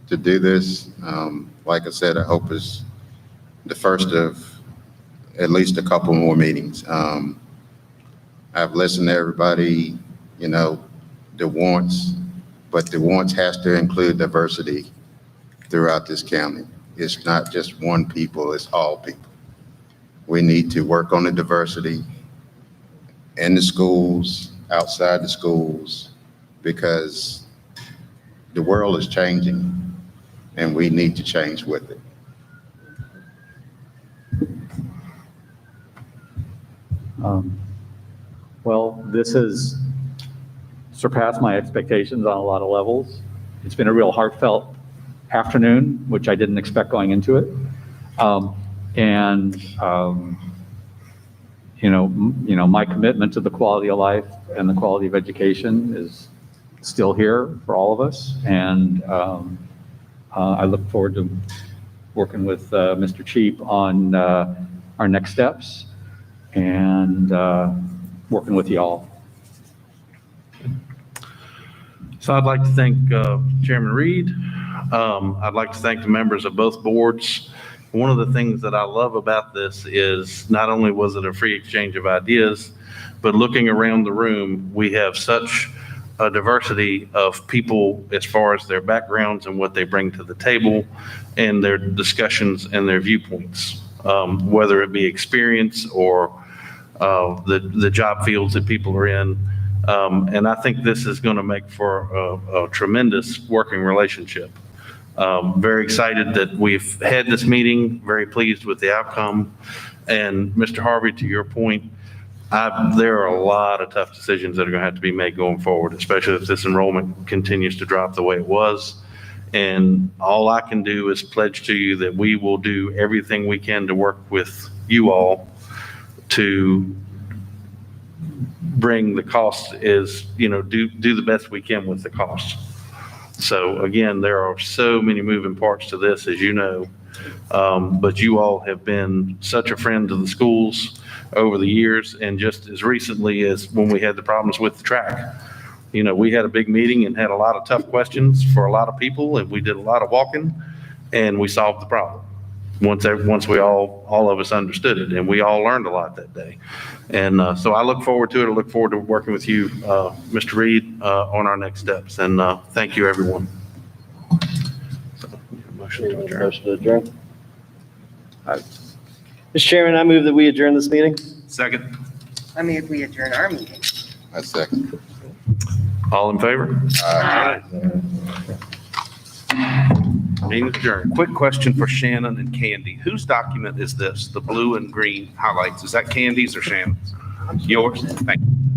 to do this. Like I said, I hope it's the first of at least a couple more meetings. I've listened to everybody, the wants, but the wants has to include diversity throughout this county. It's not just one people, it's all people. We need to work on the diversity in the schools, outside the schools, because the world is changing and we need to change with it. Well, this has surpassed my expectations on a lot of levels. It's been a real heartfelt afternoon, which I didn't expect going into it. My commitment to the quality of life and the quality of education is still here for all of us. And I look forward to working with Mr. Cheap on our next steps and working with you all. So I'd like to thank Chairman Reed. I'd like to thank the members of both boards. One of the things that I love about this is not only was it a free exchange of ideas, but looking around the room, we have such a diversity of people as far as their backgrounds and what they bring to the table and their discussions and their viewpoints, whether it be experience or the job fields that people are in. And I think this is going to make for a tremendous working relationship. Very excited that we've had this meeting, very pleased with the outcome. And Mr. Harvey, to your point, there are a lot of tough decisions that are going to have to be made going forward, especially if this enrollment continues to drop the way it was. And all I can do is pledge to you that we will do everything we can to work with you all to bring the cost is, do the best we can with the cost. So again, there are so many moving parts to this, as you know, but you all have been such a friend to the schools over the years, and just as recently as when we had the problems with the track. We had a big meeting and had a lot of tough questions for a lot of people, and we did a lot of walking, and we solved the problem. Once we all of us understood it, and we all learned a lot that day. And so I look forward to it. I look forward to working with you, Mr. Reed, on our next steps. And thank you, everyone. So, motion to adjourn. Motion to adjourn. Mr. Chairman, I move that we adjourn this meeting. Second. I mean, if we adjourn our meeting. I second. All in favor? Aye. Aye. Meeting is adjourned. Quick question for Shannon and Candy. Whose document is this? The blue and green highlights? Is that Candy's or Shannon's? Yours? Thank you.